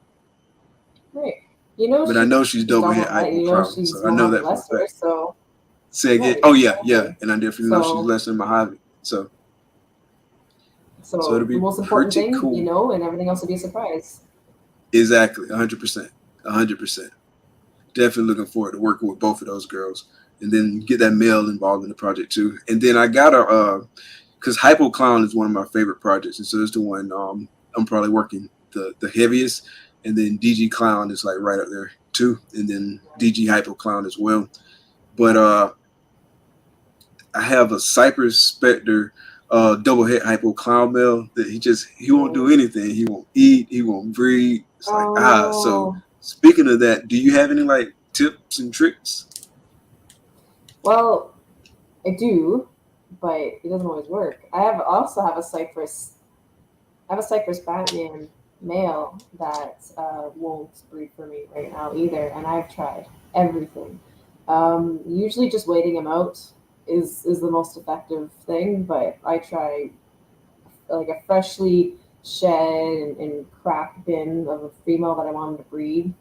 Right. You know, But I know she's double hit you know hypo, she's so I know one that for a lesser. fact. So Say again. right, Oh yeah, exactly. yeah, and I definitely know she's So less than Mojave. So it'll the be most important pretty thing, cool. you know, and everything else will be a surprise. Exactly, 100%, 100%. Definitely looking forward to working with both of those girls, and then get that male involved in the project too. And then I got a because Hypo Clown is one of my favorite projects, and so it's the one I'm probably working the heaviest. And then DG Clown is like right up there too, and then DG Hypo Clown as well. But I have a Cypress Spectre double head hypo clown male that he won't do anything. He won't eat. He won't breathe. It's like So No. speaking of that, do you have any like tips and tricks? Well, I do, but it doesn't always work. Also have a Cypress. I have a Cypress Batman male that won't breed for me right now either, and I've tried everything. Usually, just waiting him out is the most effective thing, but I try like a freshly shed and cracked bin of a female that I want him to breed.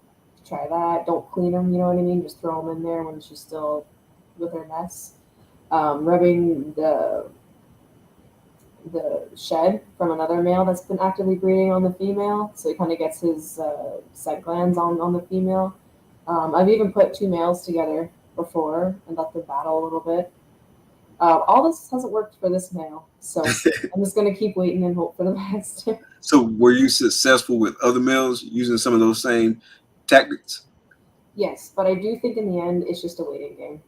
Try that. Don't clean them, you know what I mean? Just throw them in there when she's still with her mess. Rubbing the shed from another male that's been actively breeding on the female, so he kind of gets his scent glands on the female. I've even put two males together before and let them battle a little bit. All this hasn't worked for this male, so I'm just gonna keep waiting and hope for the best. So were you successful with other males using some of those same tactics? Yes, but I do think in the end it's just a waiting game.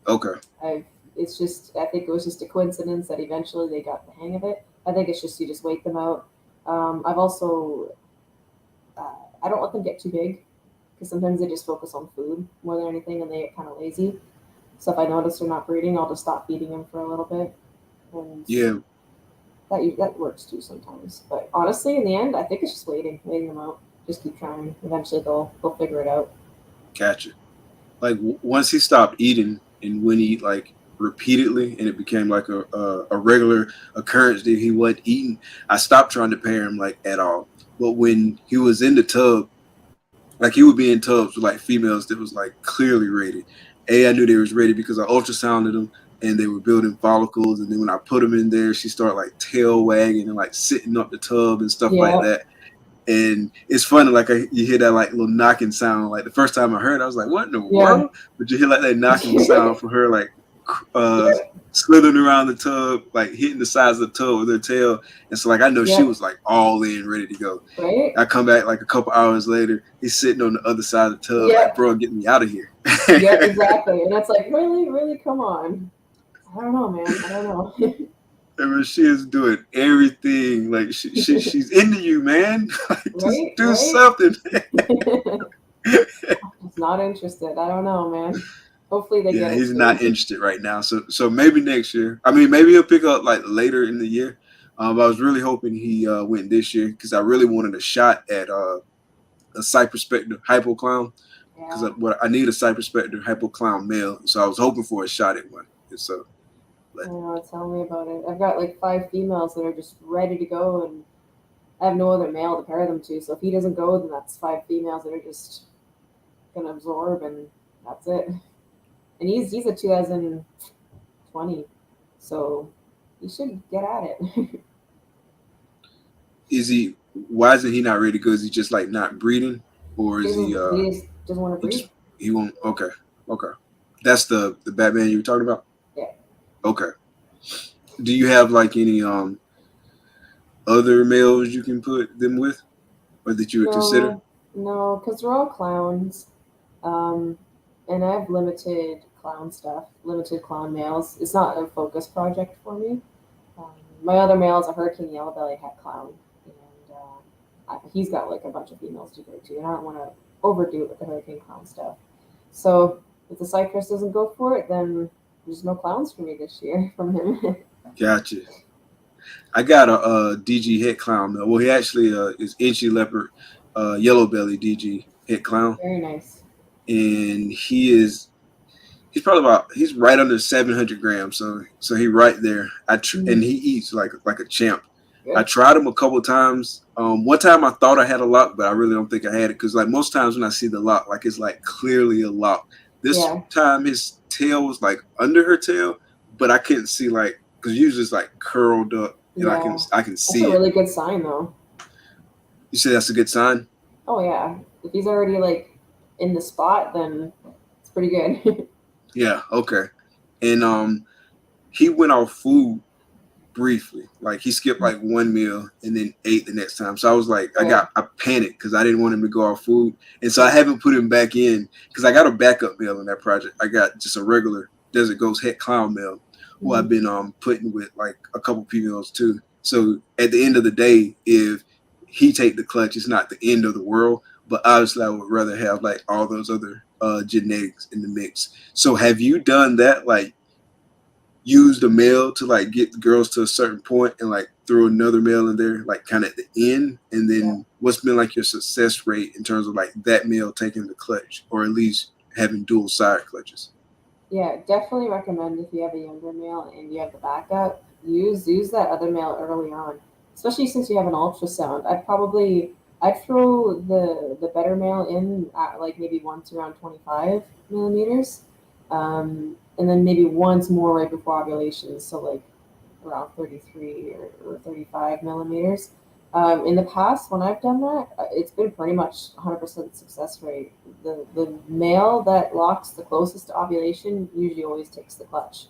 Okay. I think it was just a coincidence that eventually they got the hang of it. I think it's just you just wait them out. I've also I don't let them get too big because sometimes they just focus on food more than anything and they get kind of lazy. So if I notice they're not breeding, I'll just stop feeding them for a little bit, and Yeah. that works too sometimes. But honestly, in the end, I think it's just waiting them out. Just keep trying. Eventually, they'll figure it out. Gotcha. Like once he stopped eating and when he like repeatedly and it became like a regular occurrence that he wasn't eating, I stopped trying to pair him like at all. But when he was in the tub, like he would be in tubs with like females that was like clearly rated. I knew they was ready because I ultrasounded them and they were building follicles. And then when I put them in there, she started like tail wagging and like sitting up the tub and stuff like that. And it's funny, like you hear that like little knocking sound. Like the first time I heard it, I was like, what in the world? But you hear like that knocking sound from her like slithering around the tub, like hitting the sides of the tub with her tail. And so like I know she was like all in, ready to go. Right? I come back like a couple hours later, he's sitting on the other side of the tub, like, bro, get me out of here. Yeah, exactly. And it's like, really, come on. I don't know, man. I don't know. I mean, she is doing everything. Like she's into you, man. Like, just do something. He's not interested. I don't know, man. Hopefully they get it. He's not interested right now. So maybe next year. I mean, maybe he'll pick up like later in the year. I was really hoping he went this year because I really wanted a shot at a Cypress Spectre Hypo Clown. because Yeah. what I need a Cypress Spectre hypo clown male, so I was hoping for a shot at one. And so, I but know, tell me about it. I've got like 5 females that are just ready to go, and I have no other male to pair them to. So if he doesn't go, then that's 5 females that are just gonna absorb, and that's it. And he's a 2020, so he should get at it. is he? Why isn't he not ready to go? Is he just like not breeding, or is he? He just doesn't want to He breed. just he won't. Okay, okay. That's the Batman you were talking about. Yeah. Okay. Do you have like any other males you can put them with, or that you would consider? No, no, because they're all clowns. Um, and I have limited clown stuff, limited clown males. It's not a focus project for me. Um, my other male is a Hurricane Yellow Belly Het clown, and he's got like a bunch of females to go to, and I don't want to overdo it with the Hurricane Clown stuff. So if the Cypress doesn't go for it, then there's no clowns for me this year from him. Gotcha. I got a, DG head clown though. Well, he actually is Inchy Leopard, Yellow Belly DG head clown, Very nice. and he's probably he's right under 700 grams, so he right there. And he eats like a champ. I Good. tried him a couple times. One time I thought I had a lock, but I really don't think I had it because like most times when I see the lock, like it's like clearly a lock. This Yeah, time his tail was like under her tail, but I couldn't see like because usually it's like curled up and yeah. I can That's a see it. really good sign, though. You say that's a good sign? Oh yeah, if he's already like in the spot, then it's pretty good. Yeah. Okay. And he went off food briefly. Like he skipped like one meal and then ate the next time. So I was like, Right. I panicked because I didn't want him to go off food, and so I Yeah. haven't put him back in because I got a backup meal in that project. I got just a regular Desert Ghost Het clown meal who I've been putting with like a couple females too. So at the end of the day, if he take the clutch, it's not the end of the world. But obviously, I would rather have like all those other genetics in the mix. So have you done that? Like use the male to like get the girls to a certain point and like throw another male in there, like kind of at the end. And Yeah. then what's been like your success rate in terms of like that male taking the clutch or at least having dual side clutches? Yeah, definitely recommend if you have a younger male and you have the backup, use that other male early on. Especially since you have an ultrasound. I'd throw the better male in at like maybe once around 25 millimeters. And then maybe once more right before ovulation, so like around 33 or 35 millimeters. In the past, when I've done that, it's been pretty much 100% success rate. The male that locks the closest to ovulation usually always takes the clutch.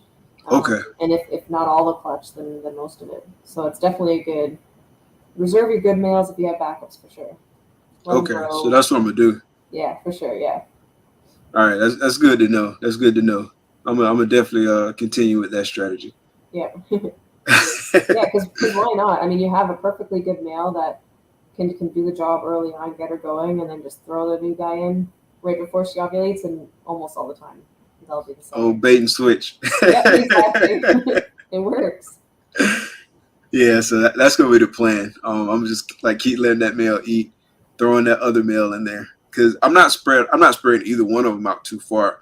Okay. And if not all the clutch, then most of it. So it's definitely a good, reserve your good males if you have backups for sure. Let them Okay. So grow. that's what I'm gonna do. Yeah, for sure. Yeah. All right. That's good to know. That's good to know. I'm gonna definitely continue with that strategy. Yeah. Yeah, because why not? I mean, you have a perfectly good male that can do the job early on, get her going, and then just throw the new guy in right before she ovulates, and almost all the time they'll be the Oh, same. bait and switch. Yeah, exactly. It works. Yeah, so that's gonna be the plan. I'm just like keep letting that male eat, throwing that other male in there because I'm not spreading either one of them out too far.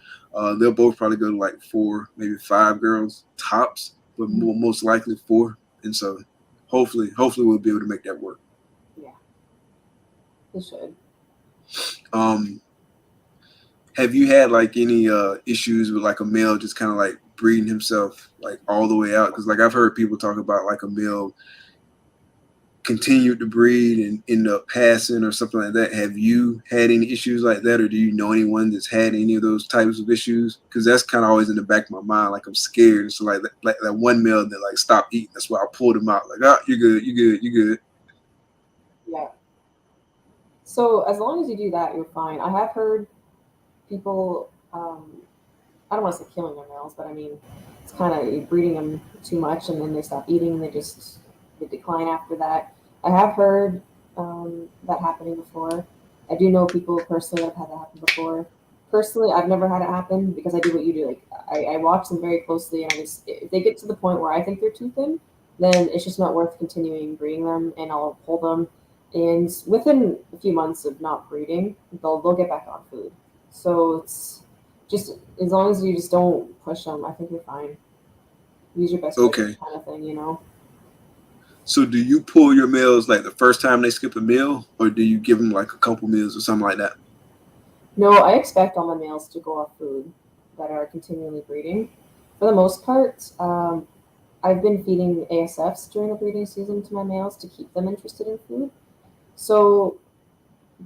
They'll both probably go to like 4, maybe 5 girls tops, but most likely 4. And so hopefully we'll be able to make that work. Yeah, it should. Um, have you had like any issues with like a male just kind of like breeding himself like all the way out? Because like I've heard people talk about like a male continued to breed and end up passing or something like that. Have you had any issues like that, or do you know anyone that's had any of those types of issues? Because that's kind of always in the back of my mind. Like I'm scared. So like that one male that like stopped eating. That's why I pulled him out. Like, oh, you're good, you're good, you're good. Yeah. So as long as you do that, you're fine. I have heard people. I don't want to say killing their males, but I mean, it's kind of breeding them too much, and then they stop eating. They decline after that. I have heard that happening before. I do know people personally that have had that happen before. Personally, I've never had it happen because I do what you do. Like I watch them very closely, and I just if they get to the point where I think they're too thin, then it's just not worth continuing breeding them, and I'll pull them. And within a few months of not breeding, they'll get back on food. So it's just as long as you just don't push them, I think you're fine. Use your best judgment Okay. kind of thing, you know. So do you pull your males like the first time they skip a meal, or do you give them like a couple meals or something like that? No, I expect all my males to go off food that are continually breeding. For the most part, I've been feeding ASFs during the breeding season to my males to keep them interested in food. So,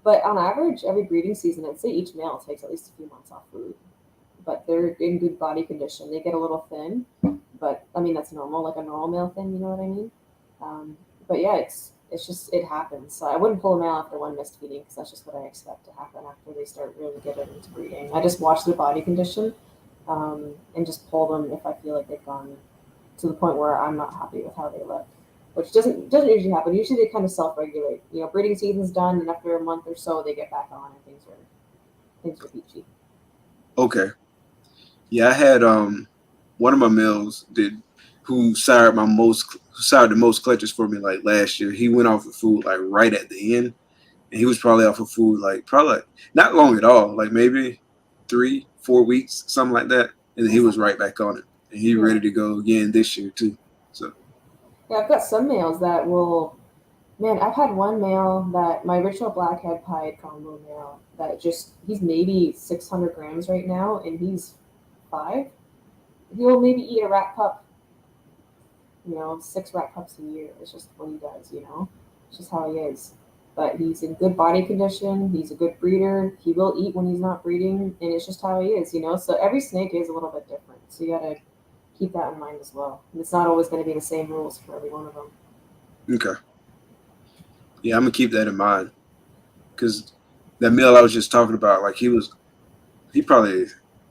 but on average, every breeding season, I'd say each male takes at least a few months off food. But they're in good body condition. They get a little thin, but I mean that's normal, like a normal male thing. You know what I mean? Um, but yeah, it's just it happens. So I wouldn't pull a male after one missed feeding because that's just what I expect to happen after they start really getting into breeding. I just watch their body condition and just pull them if I feel like they've gone to the point where I'm not happy with how they look. Which doesn't usually happen. Usually they kind of self regulate. You know, breeding season's done, and after a month or so, they get back on, and things are peachy. Okay. Yeah, I had one of my males did who sired the most clutches for me like last year. He went off of food like right at the end, and he was probably off of food like probably like, not long at all, like maybe 3 4 weeks, something like that, and then he That's was not right back on it, and he yeah. ready to go again this year too. So Yeah, I've got some males that will. Man, I've had one male that my original blackhead pied combo male that just he's maybe 600 grams right now, and he's 5. He'll maybe eat a rat pup, 6 rat pups a year. It's just what he does, you know. It's just how he is. But he's in good body condition. He's a good breeder. He will eat when he's not breeding, and it's just how he is, you know. So every snake is a little bit different. So you gotta keep that in mind as well. And it's not always going to be the same rules for every one of them. okay, yeah, I'm gonna keep that in mind because that meal I was just talking about, like he probably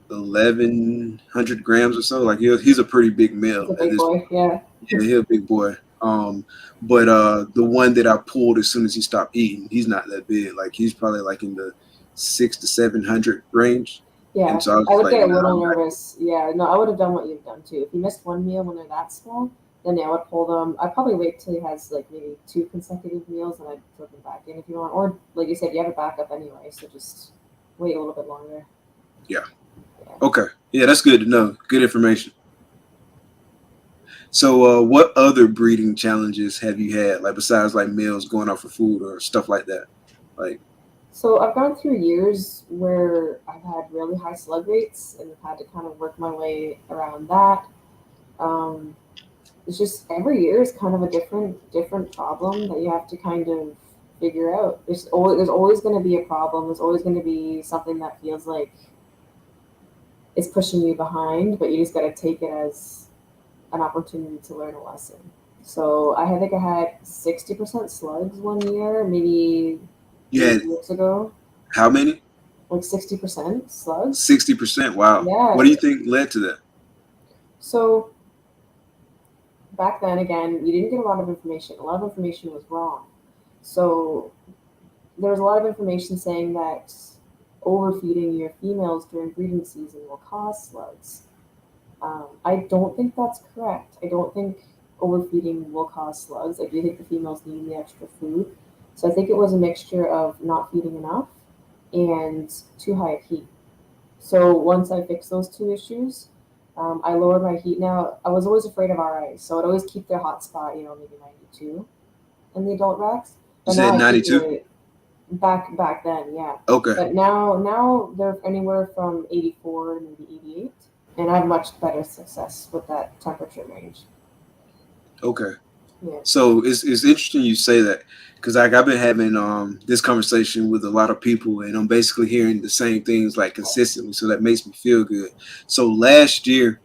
1,100 grams or so. Like he's a pretty big He's male a at big this. boy, yeah. Yeah, he's a big boy. But the one that I pulled as soon as he stopped eating, he's not that big. Like he's probably like in the 600 to 700 range. And Yeah, so I was I just would like, get a nah, little I'm not. nervous. Yeah, no, I would have done what you've done too. If you missed one meal when they're that small, then yeah, I would pull them. I'd probably wait till he has like maybe 2 consecutive meals and I'd put them back in if you want. Or like you said, you have a backup anyway, so just wait a little bit longer. Yeah. Yeah. Okay. Yeah, that's good to know. Good information. So, what other breeding challenges have you had, like besides like males going off for food or stuff like that? Like, So I've gone through years where I've had really high slug rates and have had to kind of work my way around that. Um, it's just every year is kind of a different problem that you have to kind of figure out. There's always going to be a problem. There's always going to be something that feels like it's pushing you behind, but you just got to take it as an opportunity to learn a lesson. So I think I had 60% slugs one year, maybe you had 8 years ago. how many? Like 60% slugs. 60%. Wow. What Yeah. do you think led to that? So back then, again, you didn't get a lot of information. A lot of information was wrong. So there was a lot of information saying that overfeeding your females during breeding season will cause slugs. I don't think that's correct. I don't think overfeeding will cause slugs. I do think the females need the extra food. So I think it was a mixture of not feeding enough and too high of heat. So once I fixed those 2 issues, I lowered my heat. Now I was always afraid of RIs, so I'd always keep their hot spot, maybe 92 in the adult racks. You But now said I keep 92? it back then, yeah. Okay. But now they're anywhere from 84 to maybe 88, and I have much better success with that temperature range. Okay. Yeah. So it's interesting you say that because like I've been having this conversation with a lot of people and I'm basically hearing the same things like consistently. So that makes me feel good. So last year,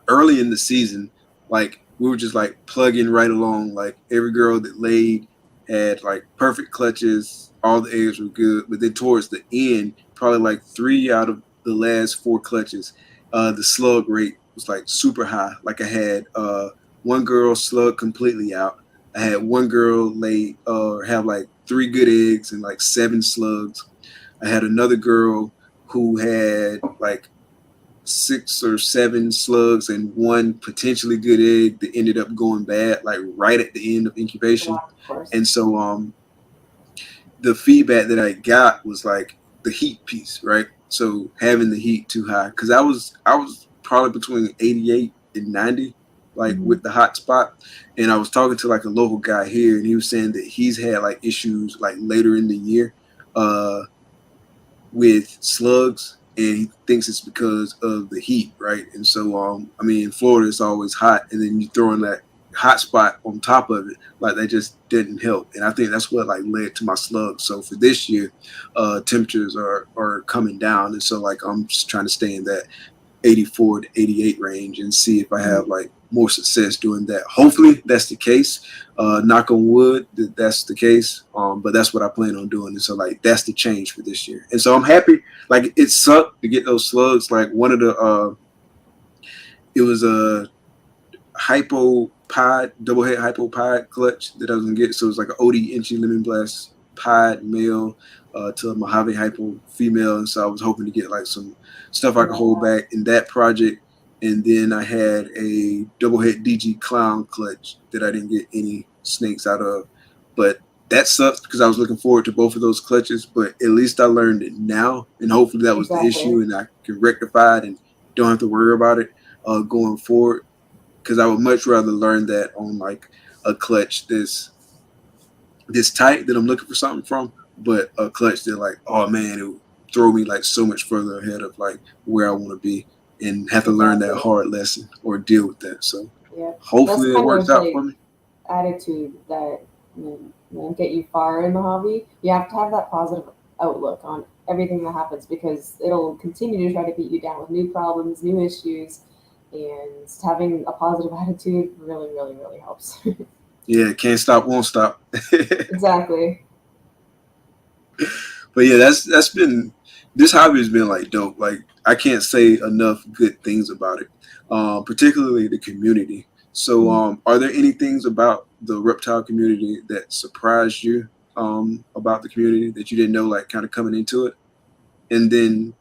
early in the season, like we were just like plugging right along. Like every girl that laid had like perfect clutches, all the eggs were good. But then towards the end, probably like 3 out of the last 4 clutches, the slug rate was like super high. Like I had one girl slug completely out. I had one girl lay have like 3 good eggs and like 7 slugs. I had another girl who had like 6 or 7 slugs and one potentially good egg that ended up going bad, like right at the end of Yeah, incubation. of course. And so the feedback that I got was like the heat piece, right? So having the heat too high, because I was probably between 88 and 90, like Hmm. with the hot spot. And I was talking to like a local guy here, and he was saying that he's had like issues like later in the year, uh, with slugs, and he thinks it's because of the heat, right? And so, I mean, in Florida it's always hot, and then you throw in that hot spot on top of it, like that just didn't help. And I think that's what like led to my slugs. So for this year, temperatures are coming down, and so like I'm just trying to stay in that 84 to 88 range and see if I have like more success doing that. Hopefully that's the case. Knock on wood that that's the case. But that's what I plan on doing. And so like that's the change for this year. And so I'm happy. Like it sucked to get those slugs. Like one of the it was a hypopod, double head hypopod clutch that I was gonna get. So it was like an OD Inchy Lemon Blast pod male to a Mojave hypo female. And so I was hoping to get like some stuff I could hold back in that project. And then I had a double head DG clown clutch that I didn't get any snakes out of. But that sucks because I was looking forward to both of those clutches. But at least I learned it now. And hopefully that was the issue and I can rectify it and don't have to worry about it going forward. Because I would much rather learn that on like a clutch this tight that I'm looking for something from, but a clutch that like, oh man, it would throw me like so much further ahead of like where I want to be and have to learn that hard lesson or deal with that. So hopefully it works out for me. Attitude that won't get you far in the hobby. You have to have that positive outlook on everything that happens because it'll continue to try to beat you down with new problems, new issues, and having a positive attitude really, really, really helps. Yeah, can't stop, won't stop. Exactly. But yeah, that's been this hobby has been like dope. Like I can't say enough good things about it, particularly the community. So, are there any things about the reptile community that surprised you about the community that you didn't know, like kind of coming into it? And then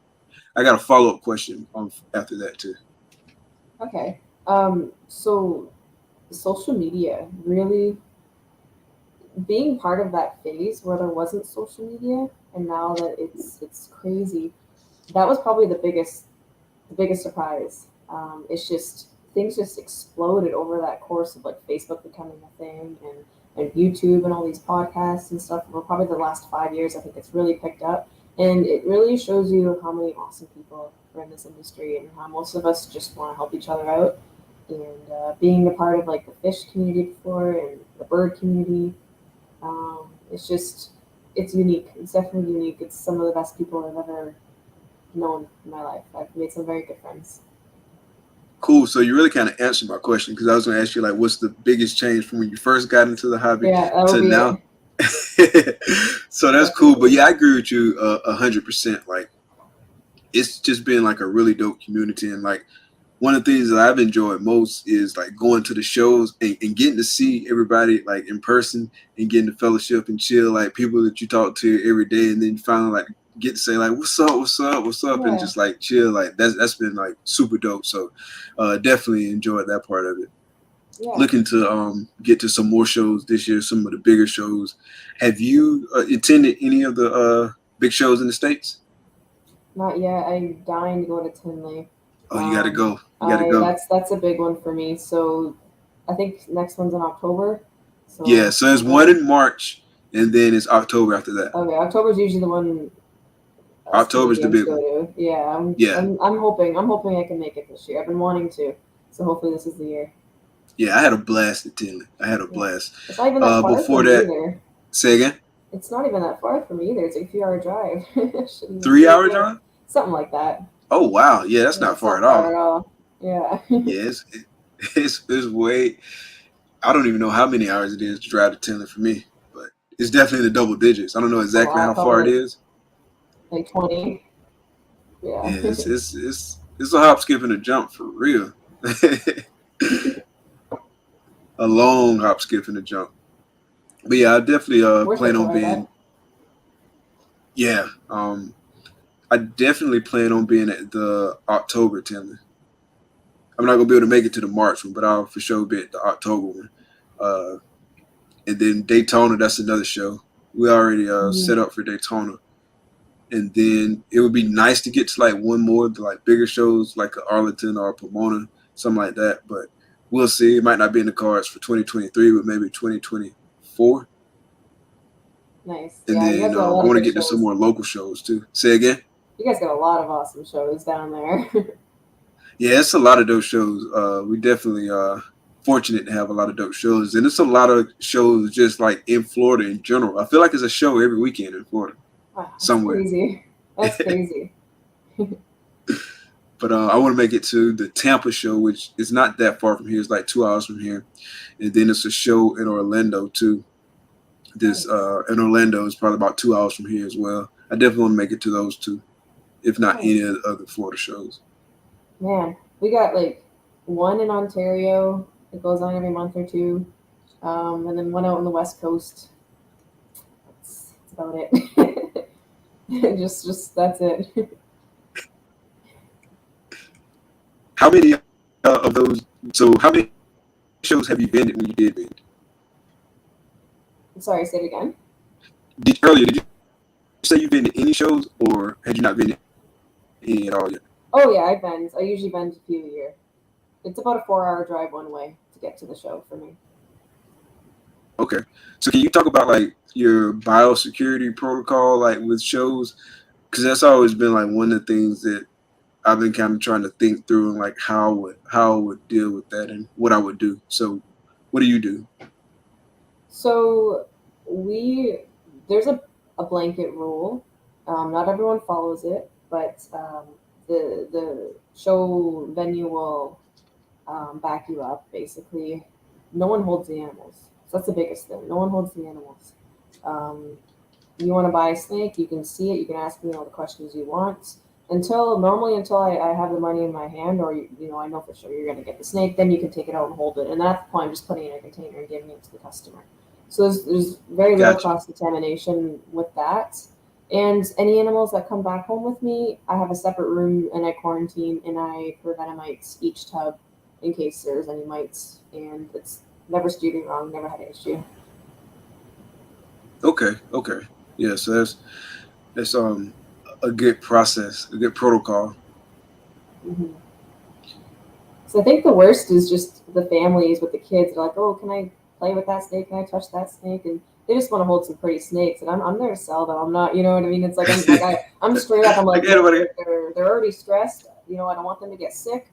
I got a follow up question after that too. Okay. So social media really being part of that phase where there wasn't social media and now that it's crazy. That was probably the biggest surprise. It's just things just exploded over that course of like Facebook becoming a thing and YouTube and all these podcasts and stuff. For probably the last 5 years, I think it's really picked up, and it really shows you how many awesome people are in this industry and how most of us just want to help each other out. And being a part of like the fish community before and the bird community, it's just it's unique. It's definitely unique. It's some of the best people I've ever known in my life. I've made some very good friends. Cool. So you really kind of answered my question because I was going to ask you like, what's the biggest change from when you first got into the hobby to now? So that's cool. But yeah, I agree with you 100%. Like, it's just been like a really dope community, and like one of the things that I've enjoyed most is like going to the shows and getting to see everybody like in person and getting to fellowship and chill, like people that you talk to every day, and then you finally like get to say like what's up, what's up, what's up, and just like chill. Like that's been like super dope. So definitely enjoyed that part of it. Yeah. Looking to get to some more shows this year, some of the bigger shows. Have you attended any of the big shows in the States? Not yet. I'm dying to go to Tinley. Oh, you gotta go. You gotta go. That's a big one for me. So I think next one's in October. So yeah, so there's one in March, and then it's October after that. Okay, October's usually the one. October's the big one. Yeah, I'm hoping I can make it this year. I've been wanting to, so hopefully this is the year. Yeah, I had a blast at Tinley. I had a blast. It's not even that far before from that, either. Say again? It's not even that far from either. It's a 3-hour drive. 3-hour drive? Something like that. Oh wow, yeah, that's not far at all. Far at all. Yeah. Yeah, it's way. I don't even know how many hours it is to drive to Tinley for me, but it's definitely the double digits. I don't know exactly how far it is. Like 20. Yeah. Yeah, it's a hop, skip, and a jump for real. A long hop, skip, and a jump. But yeah, I definitely plan on being. Yeah, I definitely plan on being at the October Tinley. I'm not gonna be able to make it to the March one, but I'll for sure be at the October one. And then Daytona, that's another show. We already set up for Daytona. And then it would be nice to get to like one more, like bigger shows like a Arlington or a Pomona, something like that. But we'll see. It might not be in the cards for 2023, but maybe 2024. Nice. And Yeah, you then guys got a I lot of want to good get to some shows. more local shows too. Say again? You guys got a lot of awesome shows down there. Yeah, it's a lot of dope shows. We definitely fortunate to have a lot of dope shows, and it's a lot of shows just like in Florida in general. I feel like it's a show every weekend in Florida Wow, that's somewhere. crazy. That's crazy. But I want to make it to the Tampa show, which is not that far from here. It's like 2 hours from here, and then it's a show in Orlando too. This Nice. in Orlando is probably about 2 hours from here as well. I definitely want to make it to those two, if not any Nice. of the other Florida shows. Man, we got like one in Ontario that goes on every month or two, and then one out on the West Coast. That's about it. just that's it. How many of those? So how many shows have you vended when you did vend? Sorry, say it again. Earlier, did you say you vended any shows, or had you not vended any at all yet? Oh yeah, I vend. I usually vend a few a year. It's about a 4-hour drive one way to get to the show for me. Okay. So can you talk about like your biosecurity protocol, like with shows? Because that's always been like one of the things that I've been kind of trying to think through, and like how I would deal with that and what I would do. So, what do you do? So we there's a blanket rule. Not everyone follows it, but the show venue will back you up. Basically, no one holds the animals. So that's the biggest thing. No one holds the animals. Um, you want to buy a snake, you can see it. You can ask me all the questions you want. Until I have the money in my hand, or I know for sure you're going to get the snake, then you can take it out and hold it. And at that point, I'm just putting it in a container and giving it to the customer. So there's very little Gotcha. cross contamination with that. And any animals that come back home with me, I have a separate room and I quarantine and I prevent mites each tub in case there's any mites. And it's never steered me wrong, never had an issue. Okay. Okay. Yeah. So that's a good process, a good protocol. Hmm. So I think the worst is just the families with the kids. They're like, "Oh, can I play with that snake? Can I touch that snake?" And they just want to hold some pretty snakes. And I'm there to sell them. I'm not, you know what I mean? It's like I'm straight up. I'm Like like, look, anybody. they're already stressed. I don't want them to get sick.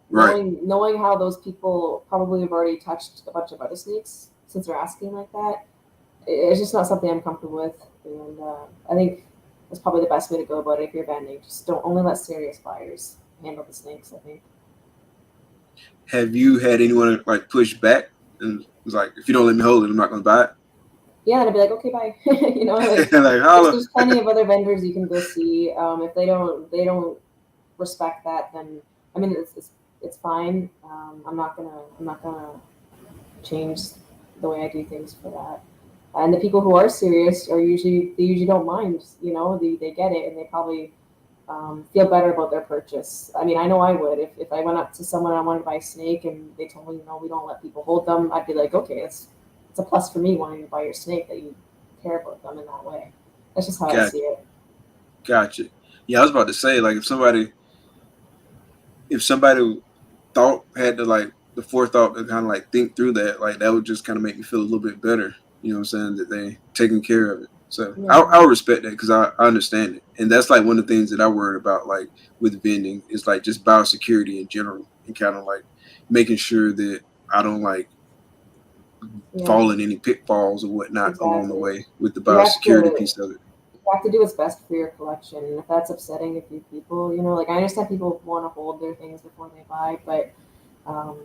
Right. Knowing how those people probably have already touched a bunch of other snakes since they're asking like that, it's just not something I'm comfortable with. And I think that's probably the best way to go about it if you're vending. Just don't only let serious buyers handle the snakes. I think. Have you had anyone like push back and was like, if you don't let me hold it, I'm not going to buy it? Yeah, and I'd be like, okay, bye. Like Like there's holla. there's plenty of other vendors you can go see. If they don't respect that, then I mean it's fine. I'm not gonna change the way I do things for that. And the people who are serious they usually don't mind. They get it and they probably feel better about their purchase. I mean, I know I would if I went up to someone I wanted to buy a snake and they told me, we don't let people hold them. I'd be like, okay, it's a plus for me wanting to buy your snake that you care about them in that way. That's just how I Gotcha. see it. Gotcha. Yeah, I was about to say, like, if somebody thought had to like the forethought to kind of like think through that, like that would just kind of make me feel a little bit better. You know what I'm saying? That they taking care of it. So Yeah, I'll respect that because I understand it, and that's like one of the things that I worry about, like with vending, is like just biosecurity in general, and kind of like making sure that I don't like yeah, fall in any pitfalls or whatnot along the exactly. way with the You have biosecurity to piece of it. you have to do what's best for your collection, and if that's upsetting a few people, like I understand people want to hold their things before they buy, but um,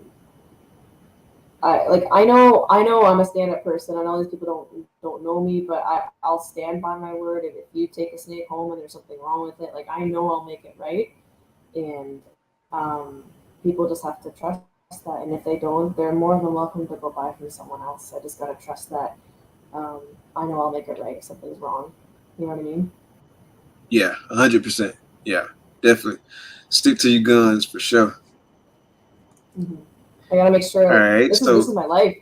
I know I'm a stand-up person. I know these people don't know me, but I'll stand by my word. If you take a snake home and there's something wrong with it, like I know I'll make it right, and um, people just have to trust that. And if they don't, they're more than welcome to go buy from someone else. I just gotta trust that. Um, I know I'll make it right if something's wrong. You know what I mean? Yeah, 100%. Yeah, definitely. Stick to your guns for sure. Hmm. I gotta make All sure right. this is So, my life.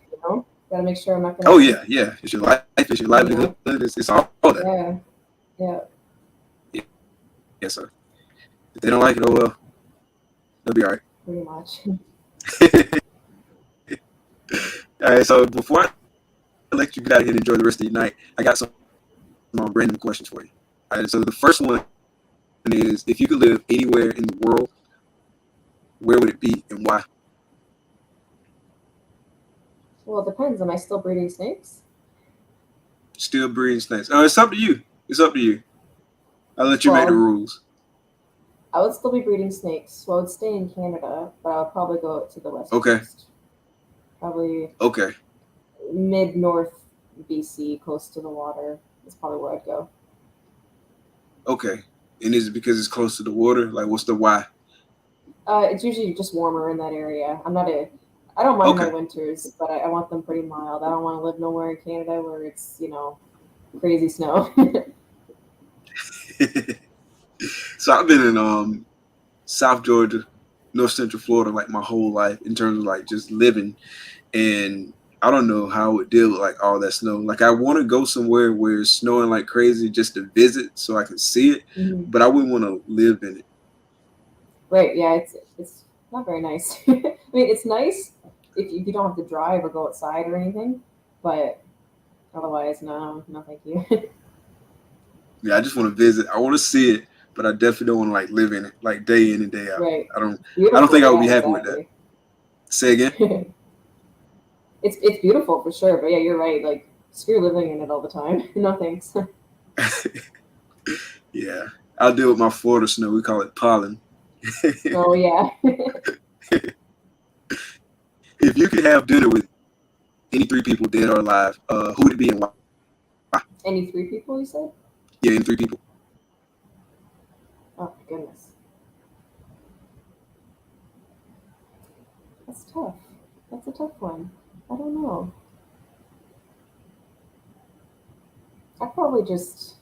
Gotta make sure I'm not oh gonna, yeah, yeah. It's your life. It's your you livelihood. know, It's all that. yeah, yeah. Yeah. Yeah, so if they don't like it, oh well, they'll be all right. Pretty much. All right, so before I let you get out of here and enjoy the rest of your night, I got some random questions for you. All right, so the first one is, if you could live anywhere in the world, where would it be and why? Well, it depends. Am I still breeding snakes? Still breeding snakes. Oh, it's up to you. It's up to you. I'll let you make the Well, rules. I would still be breeding snakes, so I would stay in Canada, but I would probably go to the West Okay. Coast. Probably Okay. mid-north BC, close to the water. Is probably where I'd go. Okay. And is it because it's close to the water? Like, what's the why? It's usually just warmer in that area. I don't mind my Okay. winters, but I want them pretty mild. I don't want to live nowhere in Canada where it's, crazy snow. So I've been in South Georgia, North Central Florida, like my whole life in terms of like just living, and I don't know how I would deal with like all that snow. Like I want to go somewhere where it's snowing like crazy just to visit so I can see it, Mhm. but I wouldn't want to live in it. Right? Yeah, it's not very nice. I mean, it's nice if you don't have to drive or go outside or anything, but otherwise, no, thank you. Yeah, I just want to visit. I want to see it, but I definitely don't want to like live in it like day in and day out. Right? I don't. I don't Beautiful. think I would Yeah, be happy with that. exactly. Say again. It's beautiful for sure, but yeah, you're right. Like screw living in it all the time. No thanks. Yeah, I'll deal with my Florida snow. We call it pollen. Oh yeah. If you could have dinner with any three people, dead or alive, who would it be and why? Any three people you said? Yeah, any three people. Oh my goodness, that's tough. That's a tough one. I don't know. I probably just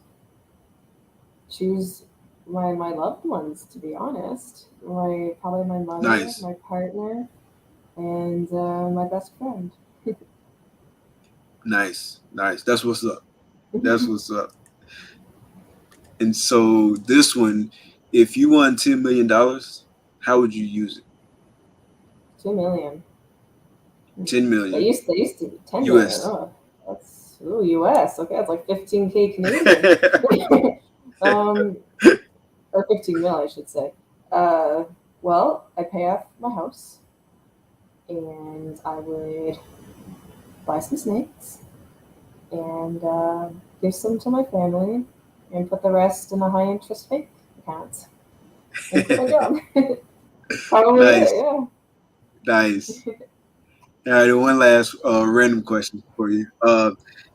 choose my loved ones, to be honest. Probably my mother, Nice, my partner, and my best friend. nice, nice. That's what's up. That's what's up. And so this one, if you won $10 million, how would you use it? 2 million. 10 million They used to be 10 million. US. Oh, that's US. Okay, that's like 15K Canadian. um, or 15 mil, I should say. Uh, well, I pay off my house, and I would buy some snakes and give some to my family, and put the rest in a high interest bank account and quit my job. Probably it, Nice, yeah. nice. All right, and one last random question for you.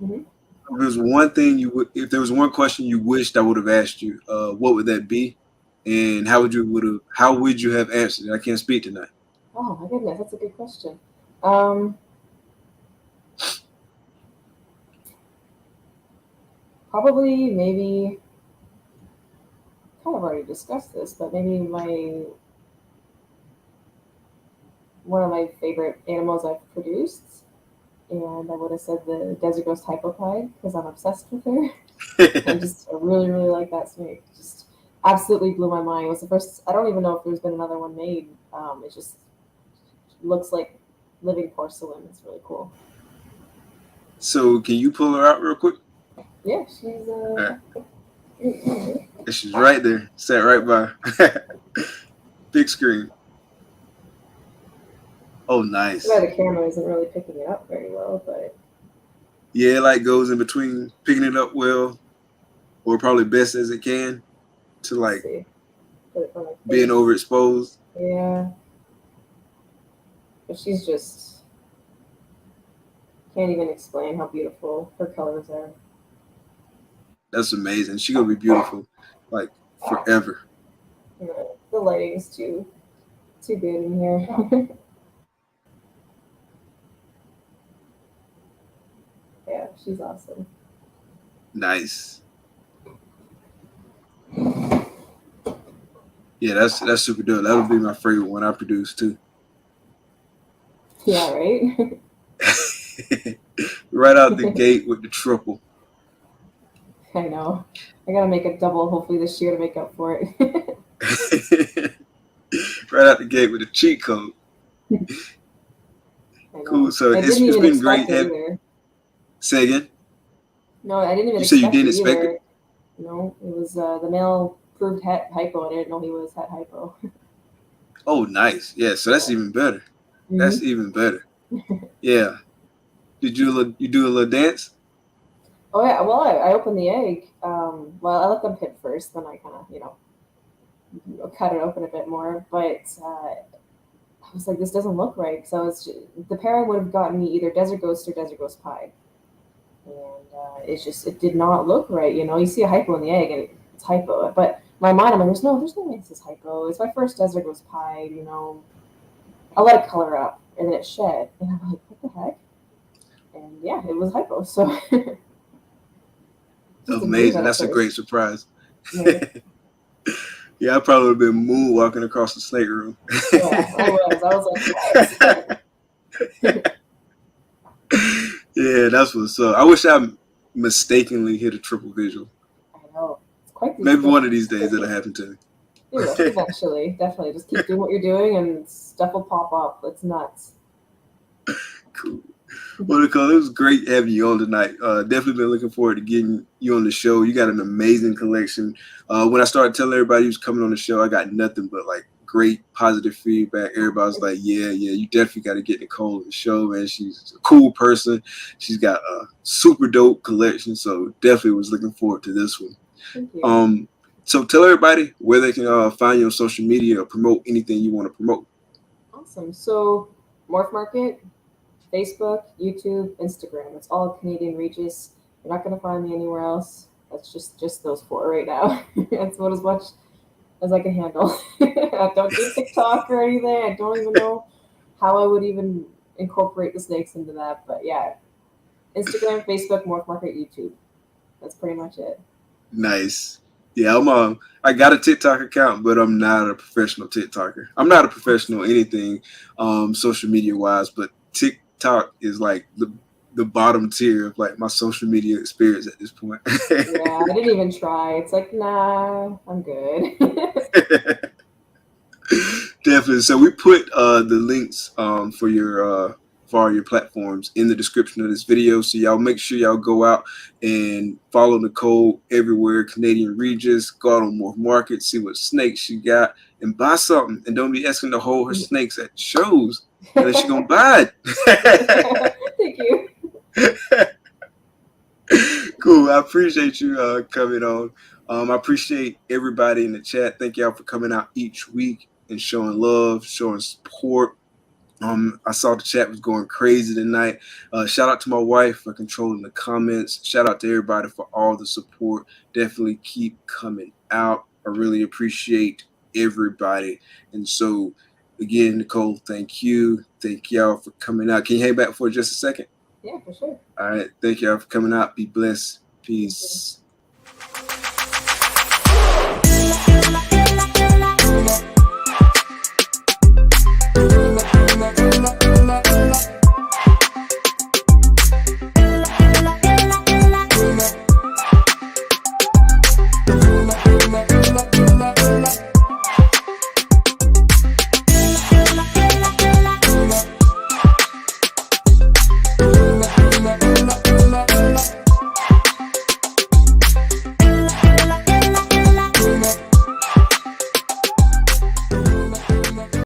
Mhm. If there was one thing if there was one question you wished I would have asked you, what would that be? And how would you have answered it? I can't speak tonight. Oh my goodness, that's a good question. Um, Probably maybe kind of already discussed this, but maybe my one of my favorite animals I've produced, and I would have said the desert ghost hypopide because I'm obsessed with her. I really really like that snake. Just absolutely blew my mind. It was the first. I don't even know if there's been another one made. It just looks like living porcelain. It's really cool. So can you pull her out real quick? Yeah, she's All right. She's right there, sat right by. Big screen. Oh, Too bad nice. the camera isn't really picking it up very well, but Yeah, it like goes in between picking it up well, or probably best as it can, to let's like see. Put it on my being face. overexposed. Yeah, but she's just can't even explain how beautiful her colors are. That's amazing. She gonna be beautiful, like forever. The lighting is too good in here. Yeah, she's awesome. Nice. Yeah, that's super dope. That'll be my favorite one I produce too. Yeah, right. Right out the gate with the triple. I know. I gotta make a double hopefully this year to make up for it. Right out the gate with a cheat code. I Cool. know. So I didn't it's even been expect great. it either. Say again. No, I didn't even You say you expect didn't it expect it? either. You know, it was the male proved hypo. I didn't know he was het hypo. Oh, nice. Yeah. So that's even better. Hmm. That's even better. Yeah. Did you do a little dance? Oh yeah. Well, I opened the egg. Well, I let them hit first, then I kind of cut it open a bit more. But I was like, this doesn't look right. So the pairing would have gotten me either Desert Ghost or Desert Ghost Pie, and it did not look right. You know, you see a hypo in the egg, and it's hypo. But in my mind, I'm like, there's no way this is hypo. It's my first Desert Ghost Pie. You know, I let it color up, and then it shed, and I'm like, what the heck? And yeah, it was hypo. So just didn't believe Amazing. it at That's a great first. surprise. Yeah. Yeah, I probably would have been moonwalking across the snake room. Oh yeah, I was. I was like, what? Yeah, that's what's up. I wish I mistakenly hit a triple visual. I know. It's quite the Maybe one of these days it'll experience. happen to Dude, me. eventually, definitely. Just keep doing what you're doing and stuff will pop up. It's nuts. Cool. Well, Nicole, it was great having you on tonight. Definitely been looking forward to getting you on the show. You got an amazing collection. When I started telling everybody who's coming on the show, I got nothing but like great positive feedback. Everybody's like, yeah, you definitely got to get Nicole on the show, man. She's a cool person. She's got a super dope collection. So definitely was looking forward to this one. Thank you. So tell everybody where they can find you on social media or promote anything you want to promote. Awesome. So, Morph Market, Facebook, YouTube, Instagram. It's all Canadian Regis. You're not going to find me anywhere else. That's just those four right now. That's about as much as I can handle. I don't do TikTok or anything. I don't even know how I would even incorporate the snakes into that. But yeah, Instagram, Facebook, Morph Market, YouTube. That's pretty much it. Nice. Yeah, I got a TikTok account, but I'm not a professional TikToker. I'm not a professional anything social media wise, but TikTok is like the bottom tier of like my social media experience at this point. Yeah, I didn't even try. It's like, nah, I'm good. Definitely. So we put the links for all your platforms in the description of this video. So y'all make sure y'all go out and follow Nicole everywhere. Canadian Regis, go out on Morph Market, see what snakes she got, and buy something. And don't be asking to hold her snakes at shows unless you're gonna buy it. Thank you. Cool. I appreciate you coming on. I appreciate everybody in the chat. Thank y'all for coming out each week and showing love, showing support. I saw the chat was going crazy tonight. Shout out to my wife for controlling the comments. Shout out to everybody for all the support. Definitely keep coming out. I really appreciate everybody. And so, again, Nicole, thank you. Thank y'all for coming out. Can you hang back for just a second? Yeah, for sure. All right. Thank y'all for coming out. Be blessed. Peace.